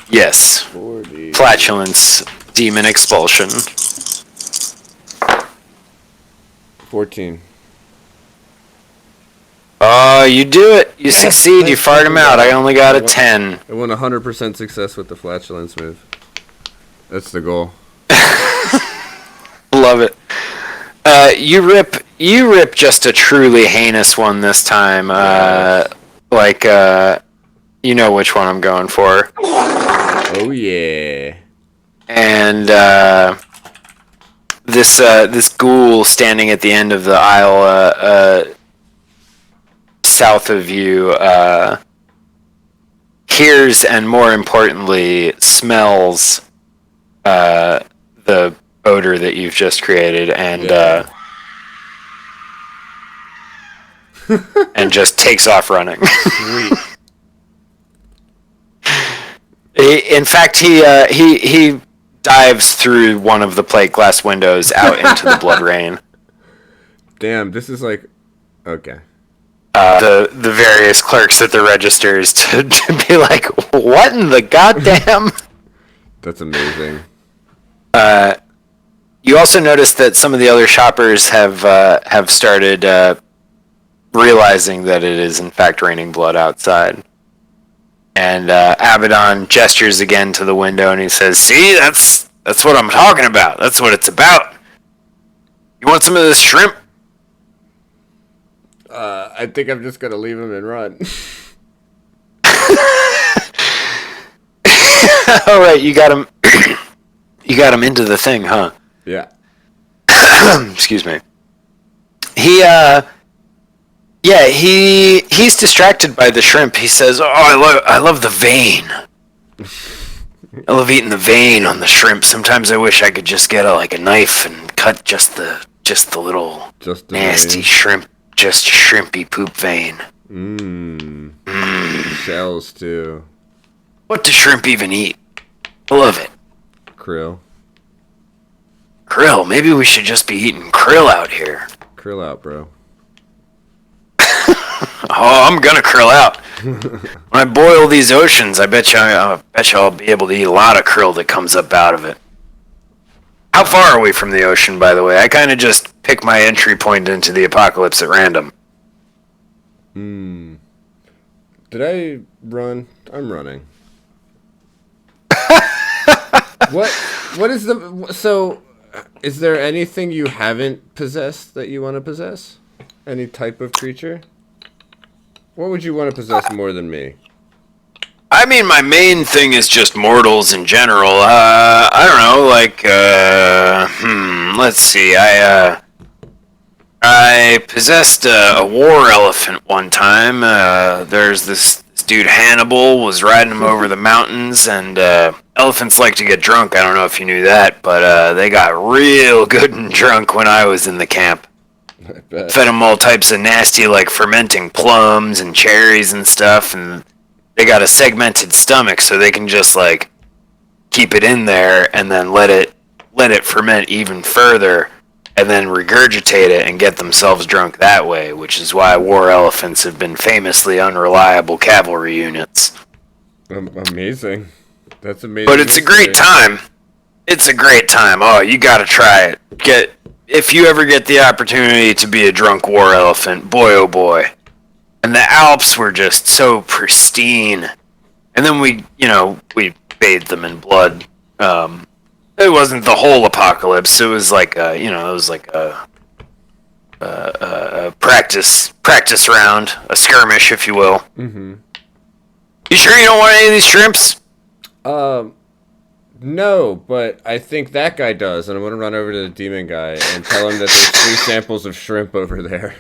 Speaker 1: Yes.
Speaker 2: 40.
Speaker 1: Flatulence, demon expulsion.
Speaker 2: 14.
Speaker 1: Oh, you do it. You
Speaker 2: Yes,
Speaker 1: succeed. You
Speaker 2: that's
Speaker 1: fart him out. I only got a
Speaker 2: I
Speaker 1: 10.
Speaker 2: I won 100% success with the flatulence move. That's the goal.
Speaker 1: Love it. You you rip just a truly heinous one this time. You know which one I'm going for.
Speaker 2: Oh yeah.
Speaker 1: And this ghoul standing at the end of the aisle, south of you, hears and more importantly smells the odor that you've just created, and and just takes off running.
Speaker 2: Sweet.
Speaker 1: In fact, he dives through one of the plate glass windows out into the blood rain.
Speaker 2: Damn, this is like okay.
Speaker 1: The various clerks at the registers to be like, what in the goddamn?
Speaker 2: That's amazing.
Speaker 1: You also notice that some of the other shoppers have started realizing that it is in fact raining blood outside. And Abaddon gestures again to the window and he says, "See, that's what I'm talking about. That's what it's about. You want some of this shrimp?"
Speaker 2: I think I'm just gonna leave him and run.
Speaker 1: All right, you got him. You got him into the thing, huh?
Speaker 2: Yeah.
Speaker 1: Excuse me. He's distracted by the shrimp. He says, "Oh, I love the vein. I love eating the vein on the shrimp. Sometimes I wish I could just get a knife and cut just the little nasty
Speaker 2: vein.
Speaker 1: shrimp, just shrimpy poop vein."
Speaker 2: Shells too.
Speaker 1: What does shrimp even eat? I love it.
Speaker 2: Krill.
Speaker 1: Krill. Maybe we should just be eating krill out here.
Speaker 2: Krill out, bro.
Speaker 1: Oh, I'm gonna krill out. When I boil these oceans, I bet you I'll be able to eat a lot of krill that comes up out of it. How far are we from the ocean, by the way? I kind of just pick my entry point into the apocalypse at random.
Speaker 2: Did I run? I'm running. What is so? Is there anything you haven't possessed that you want to possess? Any type of creature? What would you want to possess more than me?
Speaker 1: I mean, my main thing is just mortals in general. I don't know, let's see. I possessed a war elephant one time. There's this dude Hannibal was riding him over the mountains, and elephants like to get drunk. I don't know if you knew that, but they got real good and drunk when I was in the camp.
Speaker 2: I bet.
Speaker 1: Fed them all types of nasty, fermenting plums and cherries and stuff, and they got a segmented stomach, so they can just keep it in there and then let it ferment even further, and then regurgitate it and get themselves drunk that way, which is why war elephants have been famously unreliable cavalry units.
Speaker 2: Amazing. That's amazing.
Speaker 1: But it's a great time. It's a great time. Oh, you gotta try it. If you ever get the opportunity to be a drunk war elephant, boy oh boy. And the Alps were just so pristine. And then we bathed them in blood. It wasn't the whole apocalypse. It was a practice round, a skirmish, if you will.
Speaker 2: Mm-hmm.
Speaker 1: You sure you don't want any of these shrimps?
Speaker 2: No, but I think that guy does, and I'm gonna run over to the demon guy and tell him that there's 3 samples of shrimp over there.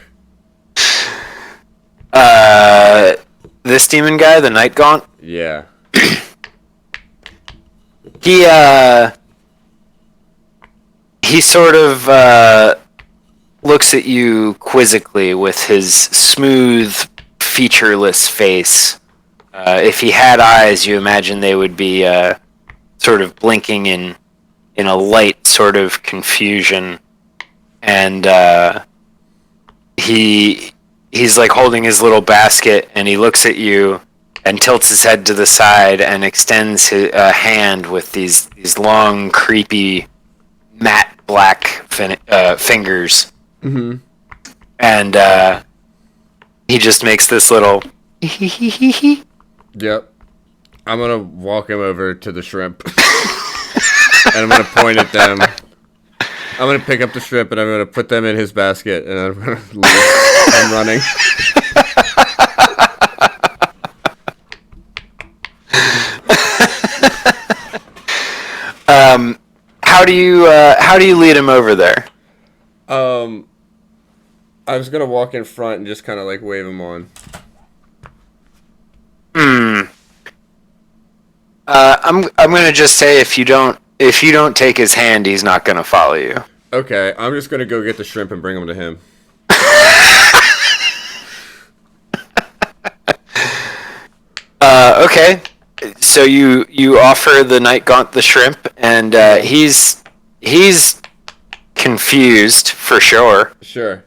Speaker 1: This demon guy, the Night Gaunt?
Speaker 2: Yeah.
Speaker 1: He sort of looks at you quizzically with his smooth, featureless face. If he had eyes, you imagine they would be sort of blinking in a light sort of confusion, and he's holding his little basket, and he looks at you and tilts his head to the side and extends a hand with these long, creepy, matte black fingers.
Speaker 2: Mm-hmm.
Speaker 1: And he just makes this little
Speaker 2: Yep. I'm gonna walk him over to the shrimp. And I'm gonna point at them. I'm gonna pick up the shrimp and I'm gonna put them in his basket and I'm gonna leave. I'm running.
Speaker 1: How do you lead him over there?
Speaker 2: I was gonna walk in front and just kind of like wave him on.
Speaker 1: I'm gonna just say if you don't take his hand, he's not gonna follow you.
Speaker 2: Okay, I'm just gonna go get the shrimp and bring them to him.
Speaker 1: Okay. So you offer the Night Gaunt the shrimp, and he's confused for sure.
Speaker 2: Sure.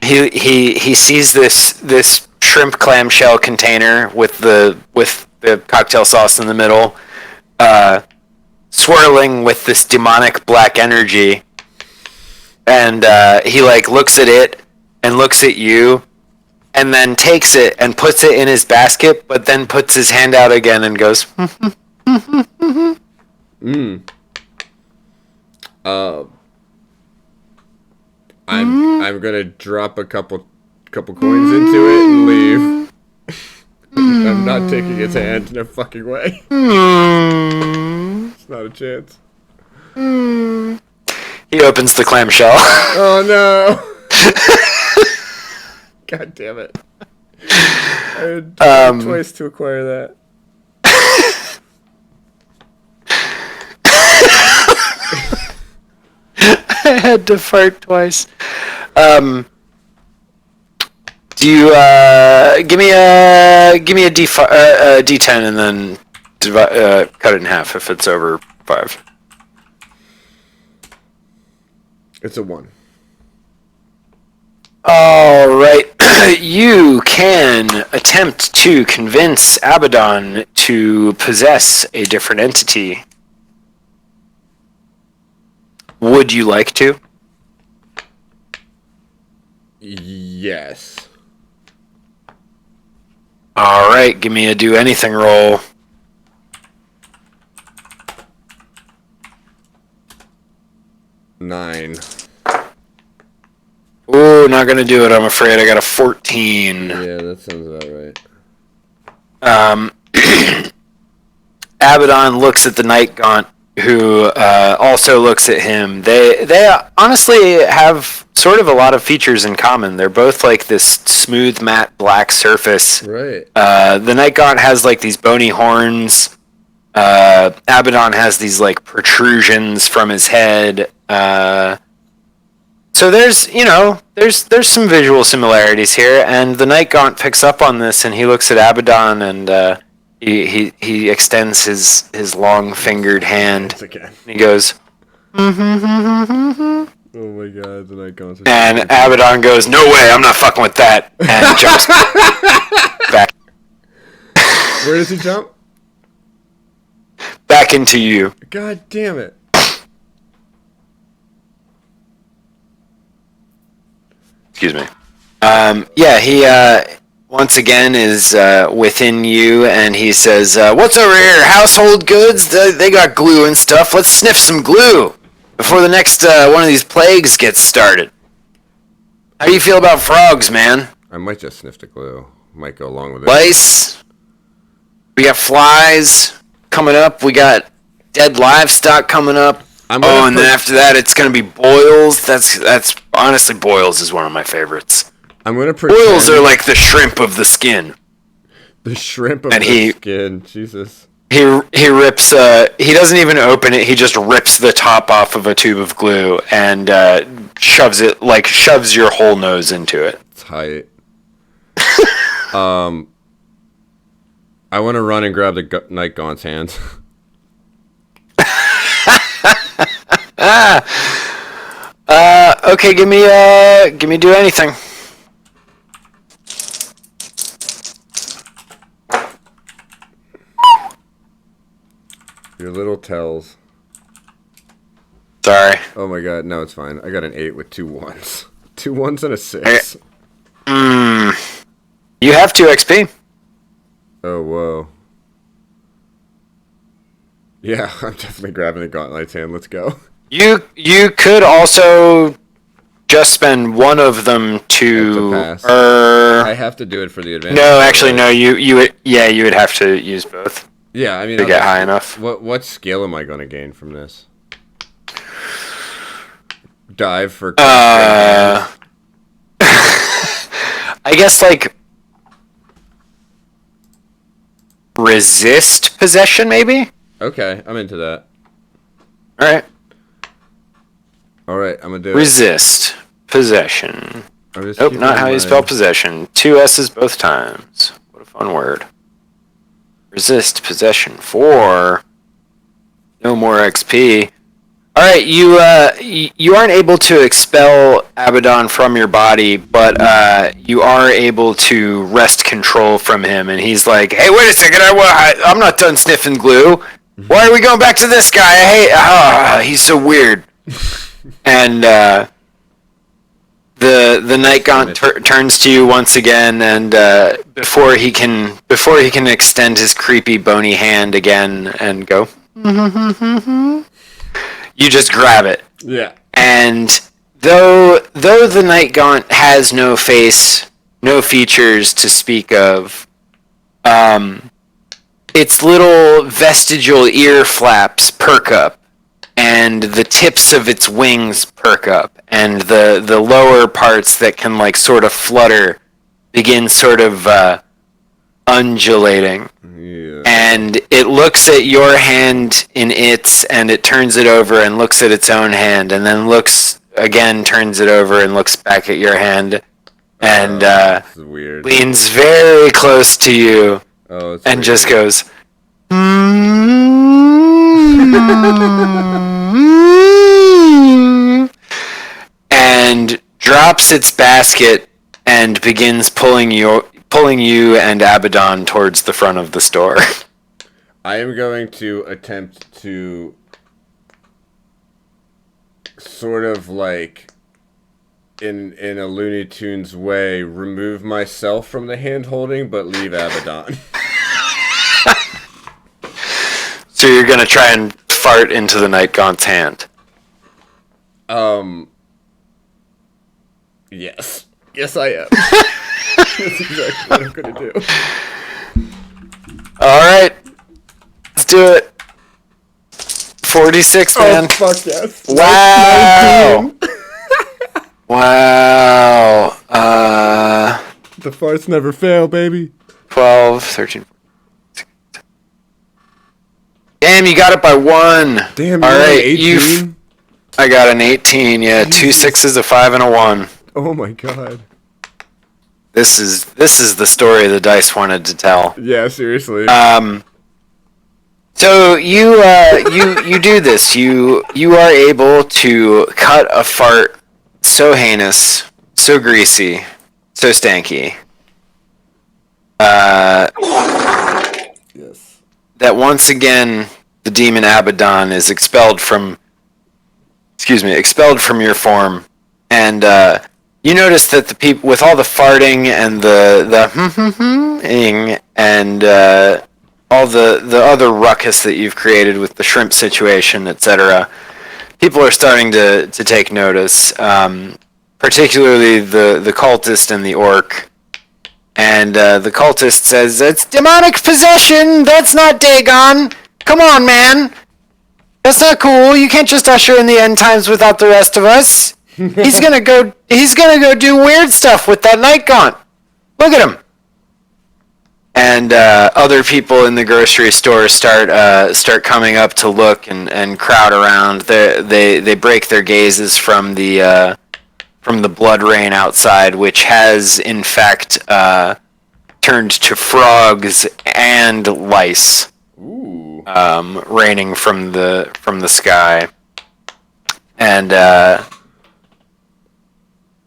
Speaker 1: He sees this shrimp clamshell container with the cocktail sauce in the middle, swirling with this demonic black energy, and he like looks at it and looks at you, and then takes it and puts it in his basket, but then puts his hand out again and goes.
Speaker 2: I'm gonna drop a couple coins into it and leave. I'm not taking his hand, no fucking way. It's not a chance.
Speaker 1: He opens the clamshell.
Speaker 2: Oh no! God damn it! I had twice to acquire that.
Speaker 1: I had to fart twice. Do you give me a D10 and then cut it in half if it's over 5.
Speaker 2: It's a 1.
Speaker 1: All right. You can attempt to convince Abaddon to possess a different entity. Would you like to?
Speaker 2: Yes.
Speaker 1: All right. Give me a do anything roll.
Speaker 2: Nine.
Speaker 1: Ooh, not gonna do it. I'm afraid. I got a 14.
Speaker 2: Yeah, that sounds about right.
Speaker 1: Abaddon looks at the Night Gaunt, who also looks at him. They honestly have sort of a lot of features in common. They're both like this smooth, matte black surface.
Speaker 2: Right.
Speaker 1: The Night Gaunt has like these bony horns. Abaddon has these like protrusions from his head. So there's some visual similarities here, and the Night Gaunt picks up on this, and he looks at Abaddon, and he extends his long fingered hand.
Speaker 2: Again.
Speaker 1: And he goes,
Speaker 2: Oh my god, the Night Gaunt.
Speaker 1: and Abaddon goes, "No way, I'm not fucking with that," and jumps back.
Speaker 2: Where does he jump?
Speaker 1: Back into you.
Speaker 2: God damn it.
Speaker 1: Excuse me. He once again is within you, and he says, "What's over here? Household goods? They got glue and stuff. Let's sniff some glue before the next one of these plagues gets started. How do you feel about frogs, man?
Speaker 2: I might just sniff the glue. Might go along with it.
Speaker 1: Lice? We got flies coming up. We got dead livestock coming up. And then after that, it's gonna be boils. That's honestly, boils is one of my favorites.
Speaker 2: I'm gonna pretend
Speaker 1: Boils are like the shrimp of the skin.
Speaker 2: the shrimp of the skin. Jesus.
Speaker 1: He rips. He doesn't even open it. He just rips the top off of a tube of glue and shoves your whole nose into it.
Speaker 2: Tight. I want to run and grab the Night Gaunt's hand.
Speaker 1: Okay, give me do anything.
Speaker 2: Your little tells.
Speaker 1: Sorry.
Speaker 2: Oh my god, no, it's fine. I got an 8 with 2 1s. 2 1s and a 6.
Speaker 1: You have 2 XP.
Speaker 2: Oh, whoa. Yeah, I'm definitely grabbing the Gauntlet's hand. Let's go.
Speaker 1: You could also just spend one of them to
Speaker 2: pass.
Speaker 1: or
Speaker 2: I have to do it for the advantage.
Speaker 1: no, actually no. You would have to use both
Speaker 2: Yeah, I mean,
Speaker 1: to get high enough.
Speaker 2: What skill am I going to gain from this? Dive for.
Speaker 1: I guess like resist possession, maybe.
Speaker 2: Okay, I'm into that.
Speaker 1: All right,
Speaker 2: All right, I'm gonna do
Speaker 1: resist possession.
Speaker 2: it. I'm just
Speaker 1: Nope,
Speaker 2: keeping
Speaker 1: not
Speaker 2: in
Speaker 1: how you
Speaker 2: mind-
Speaker 1: spell possession. 2 S's both times. What a fun word. Resist possession 4. No more XP. All right, you aren't able to expel Abaddon from your body, but you are able to wrest control from him. And he's like, "Hey, wait a second! I'm not done sniffing glue. Why are we going back to this guy? He's so weird." And the Night Gaunt turns to you once again, and before he can extend his creepy bony hand again and go, you just grab it.
Speaker 2: Yeah.
Speaker 1: And though the Night Gaunt has no face, no features to speak of, its little vestigial ear flaps perk up, and the tips of its wings perk up, and the lower parts that can like sort of flutter begin sort of undulating.
Speaker 2: Yeah.
Speaker 1: And it looks at your hand in its, and it turns it over and looks at its own hand, and then looks again, turns it over and looks back at your hand, and
Speaker 2: This is weird.
Speaker 1: leans very close to you
Speaker 2: Oh, it's
Speaker 1: and
Speaker 2: weird.
Speaker 1: just goes, and drops its basket and begins pulling you and Abaddon towards the front of the store.
Speaker 2: I am going to attempt to sort of like in a Looney Tunes way remove myself from the hand holding but leave Abaddon.
Speaker 1: So you're gonna try and fart into the Night Gaunt's hand.
Speaker 2: Yes. Yes I am. That's exactly what I'm gonna do.
Speaker 1: Alright. Let's do it. 46, man.
Speaker 2: Oh fuck yes.
Speaker 1: Wow.
Speaker 2: 19.
Speaker 1: Wow.
Speaker 2: The farts never fail, baby.
Speaker 1: 12, 13. Damn, you got it by 1.
Speaker 2: Damn,
Speaker 1: All
Speaker 2: you're
Speaker 1: right,
Speaker 2: 18?
Speaker 1: I got an 18, yeah. 2 6s, a 5, and a 1.
Speaker 2: Oh my god.
Speaker 1: This is the story the dice wanted to tell.
Speaker 2: Yeah, seriously.
Speaker 1: So you do this. You are able to cut a fart so heinous, so greasy, so stanky.
Speaker 2: Yes.
Speaker 1: That once again the demon Abaddon is expelled from your form, and you notice that the people, with all the farting and the ing and all the other ruckus that you've created with the shrimp situation, etc., people are starting to take notice, particularly the cultist and the orc. And the cultist says, "It's demonic possession! That's not Dagon! Come on, man! That's not cool! You can't just usher in the end times without the rest of us! He's gonna go do weird stuff with that Night Gaunt! Look at him!" And other people in the grocery store start coming up to look and crowd around. They break their gazes from the blood rain outside, which has in fact turned to frogs and lice.
Speaker 2: Ooh.
Speaker 1: Raining from the sky. And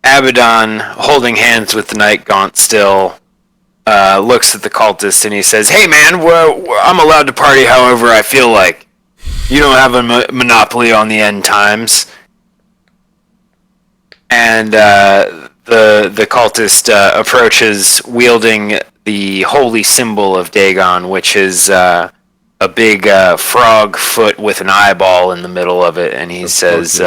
Speaker 1: Abaddon, holding hands with the Night Gaunt still, looks at the cultist and he says, "Hey man, I'm allowed to party however I feel like. You don't have a monopoly on the end times." And the cultist approaches, wielding the holy symbol of Dagon, which is a a big frog foot with an eyeball in the middle of it, and he says,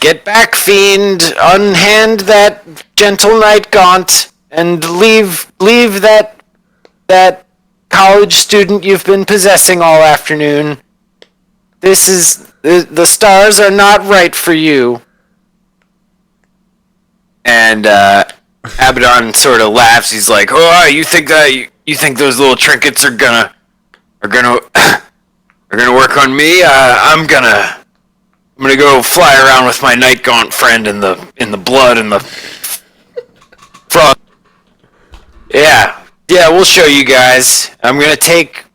Speaker 1: "Get back, fiend! Unhand that gentle Night Gaunt, and leave that college student you've been possessing all afternoon. The stars are not right for you." And Abaddon sort of laughs. He's like, "Oh, you think those little trinkets are gonna work on me? I'm gonna go fly around with my Night Gaunt friend in the blood and the frog. Yeah, we'll show you guys. I'm gonna take."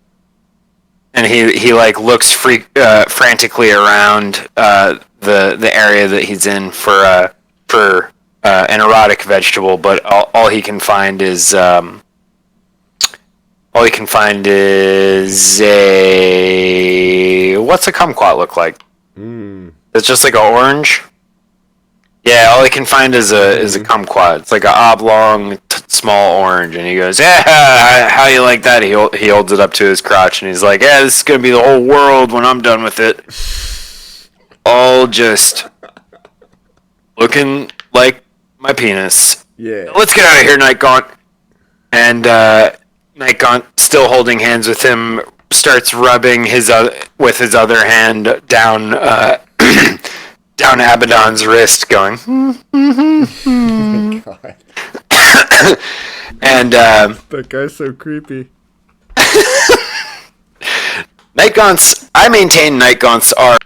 Speaker 1: And he like looks frantically around the area that he's in for an erotic vegetable, but all he can find is a. What's a kumquat look like? It's just like an orange. Yeah, all he can find is a kumquat. It's like an oblong, small orange, and he goes, "Yeah, how you like that?" He holds it up to his crotch, and he's like, "Yeah, this is gonna be the whole world when I'm done with it. All just looking like my penis."
Speaker 2: Yeah.
Speaker 1: Let's get out of here, Night Gaunt. And Night Gaunt, still holding hands with him, starts rubbing with his other hand down down Abaddon's wrist, going.
Speaker 2: God.
Speaker 1: And
Speaker 2: That guy's so creepy.
Speaker 1: Night Gaunts. I maintain Night Gaunts are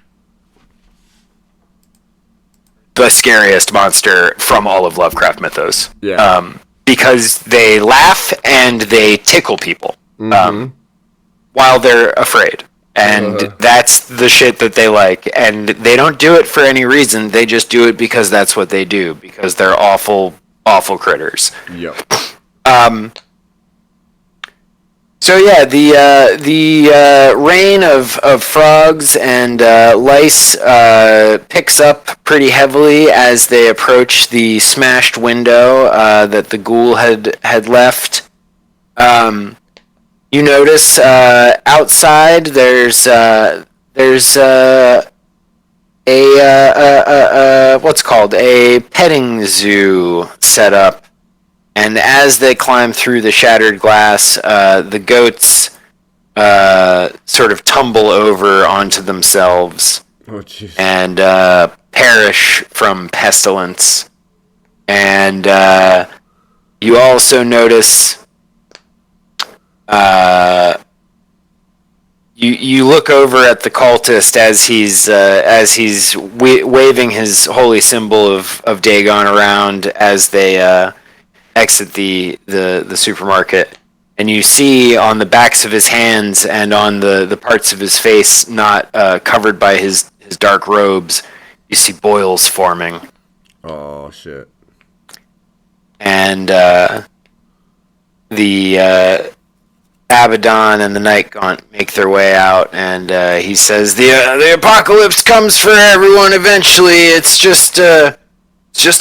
Speaker 1: the scariest monster from all of Lovecraft mythos.
Speaker 2: Yeah.
Speaker 1: Because they laugh and they tickle people while they're afraid. And that's the shit that they like. And they don't do it for any reason. They just do it because that's what they do. Because they're awful, awful critters.
Speaker 2: Yep.
Speaker 1: So yeah, the reign of frogs and lice picks up pretty heavily as they approach the smashed window that the ghoul had left. You notice outside there's what's called a petting zoo set up. And as they climb through the shattered glass, the goats sort of tumble over onto themselves and perish from pestilence. And you also notice you look over at the cultist as he's waving his holy symbol of Dagon around as they exit the supermarket, and you see on the backs of his hands and on the parts of his face not covered by his dark robes, you see boils forming.
Speaker 2: Oh shit.
Speaker 1: And the Abaddon and the Night Gaunt make their way out, and he says, the apocalypse comes for everyone eventually. It's just a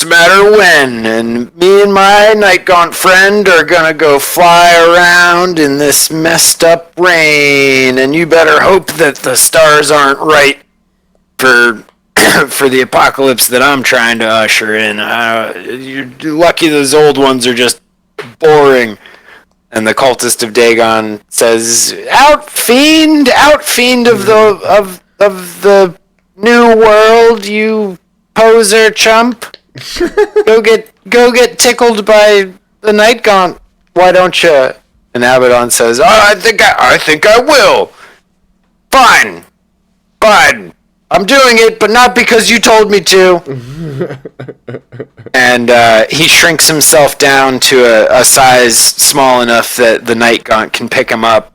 Speaker 1: matter of when, and me and my Night Gaunt friend are gonna go fly around in this messed up rain, and you better hope that the stars aren't right for the apocalypse that I'm trying to usher in. You're lucky those old ones are just boring. And the cultist of Dagon says, Out fiend of the new world, you poser chump. Go get tickled by the Night Gaunt, why don't you?" And Abaddon says, I think I will. Fine. I'm doing it, but not because you told me to. And he shrinks himself down to a size small enough that the Night Gaunt can pick him up.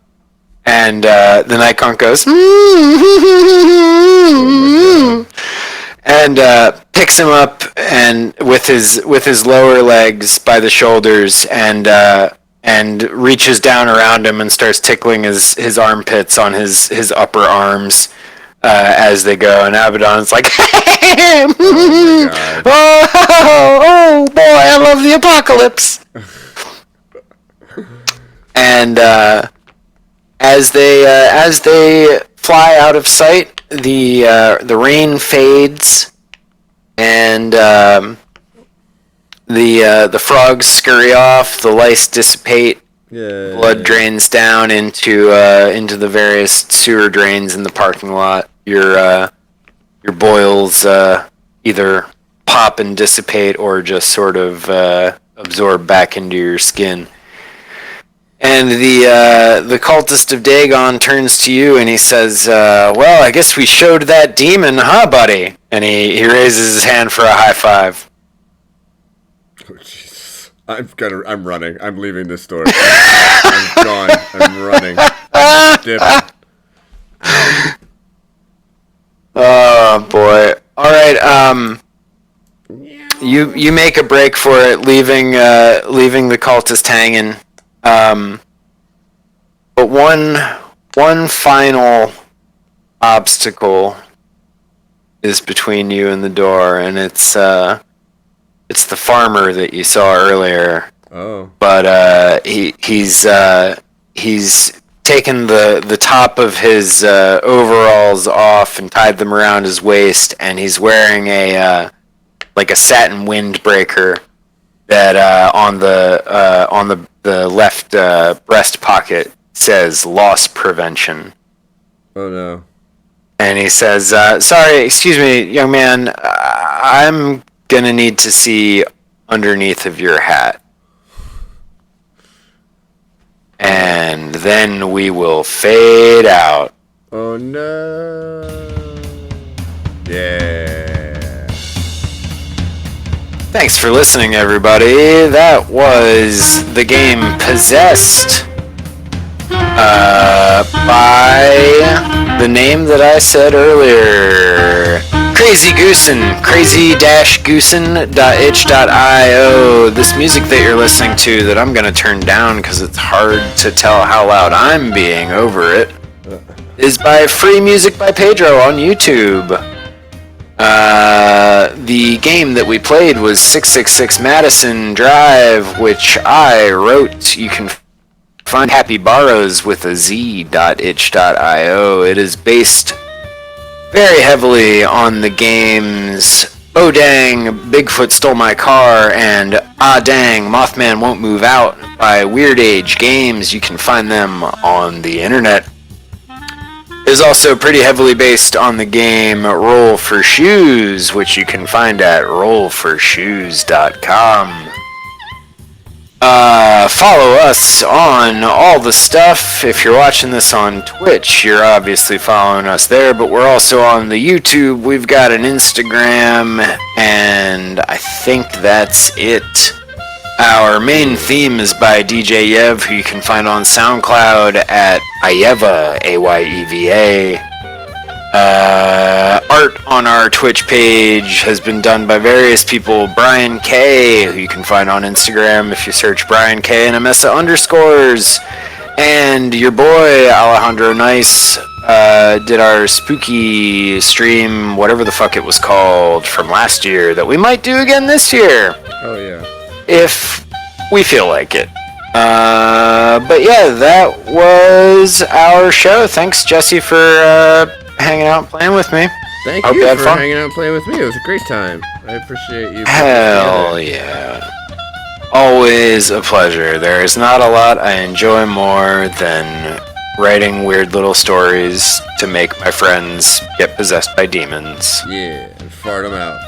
Speaker 1: And the Night Gaunt goes, and picks him up and with his lower legs by the shoulders, and reaches down around him and starts tickling his armpits on his upper arms. As they go, and Abaddon's like, oh boy, I love the apocalypse. And As they fly out of sight, the rain fades, and the frogs scurry off. The lice dissipate.
Speaker 2: Yeah.
Speaker 1: Blood drains down into the various sewer drains in the parking lot. Your boils either pop and dissipate, or just sort of absorb back into your skin. And the cultist of Dagon turns to you and he says, well, I guess we showed that demon, huh, buddy? And he raises his hand for a high five.
Speaker 2: Oh, Jesus. I'm running. I'm leaving this store. I'm gone. I'm running. I'm dipping.
Speaker 1: Oh, boy. All right, you make a break for it, leaving the cultist hanging. But one final obstacle is between you and the door, and it's the farmer that you saw earlier.
Speaker 2: Oh.
Speaker 1: But he's taken the top of his overalls off and tied them around his waist, and he's wearing a satin windbreaker that on the left breast pocket says loss prevention.
Speaker 2: Oh no.
Speaker 1: And he says, sorry, excuse me, young man, I'm gonna need to see underneath of your hat. And then we will fade out.
Speaker 2: Oh no. Yeah.
Speaker 1: Thanks for listening, everybody. That was the game Possessed by the name that I said earlier. Crazy Goosen, crazy-goosen.itch.io. This music that you're listening to that I'm going to turn down because it's hard to tell how loud I'm being over it is by Free Music by Pedro on YouTube. The game that we played was 666 Madison Drive, which I wrote. You can find Happy Borrows with a z.itch.io. It is based very heavily on the games Oh Dang, Bigfoot Stole My Car, and Ah Dang, Mothman Won't Move Out by Weird Age Games. You can find them on the internet. It is also pretty heavily based on the game Roll for Shoes, which you can find at rollforshoes.com. Follow us on all the stuff. If you're watching this on Twitch, you're obviously following us there, but we're also on the YouTube. We've got an Instagram, and I think that's it. Our main theme is by DJ Yev, who you can find on SoundCloud at Ayeva, A-Y-E-V-A. Art on our Twitch page has been done by various people. Brian K, who you can find on Instagram if you search Brian K and Amessa underscores. And your boy, Alejandro Nice, did our spooky stream, whatever the fuck it was called, from last year, that we might do again this year.
Speaker 2: Oh yeah.
Speaker 1: If we feel like it. But yeah, that was our show. Thanks, Jesse, for hanging out and playing with me.
Speaker 2: Thank
Speaker 1: Hope
Speaker 2: you
Speaker 1: had
Speaker 2: for
Speaker 1: fun.
Speaker 2: hanging out and playing with me. It was a great time. I appreciate you.
Speaker 1: Hell yeah. Always a pleasure. There is not a lot I enjoy more than writing weird little stories to make my friends get possessed by demons.
Speaker 2: Yeah, and fart them out.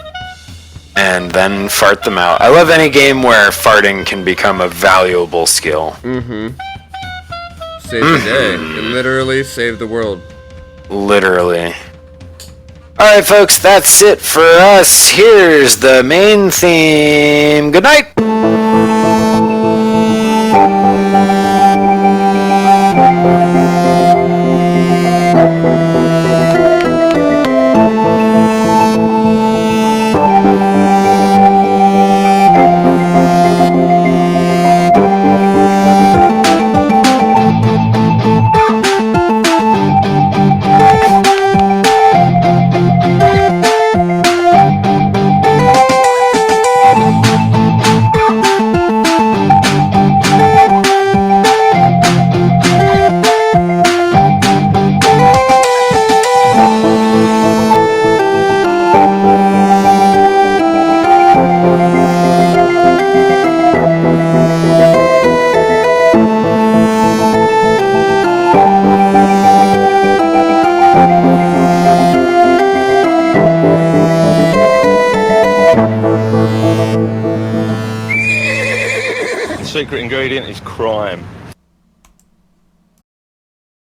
Speaker 1: And then fart them out. I love any game where farting can become a valuable skill.
Speaker 2: Mm-hmm. Save the day. It literally saved the world.
Speaker 1: Literally. Alright, folks, that's it for us. Here's the main theme. Good night!
Speaker 4: secret ingredient is crime.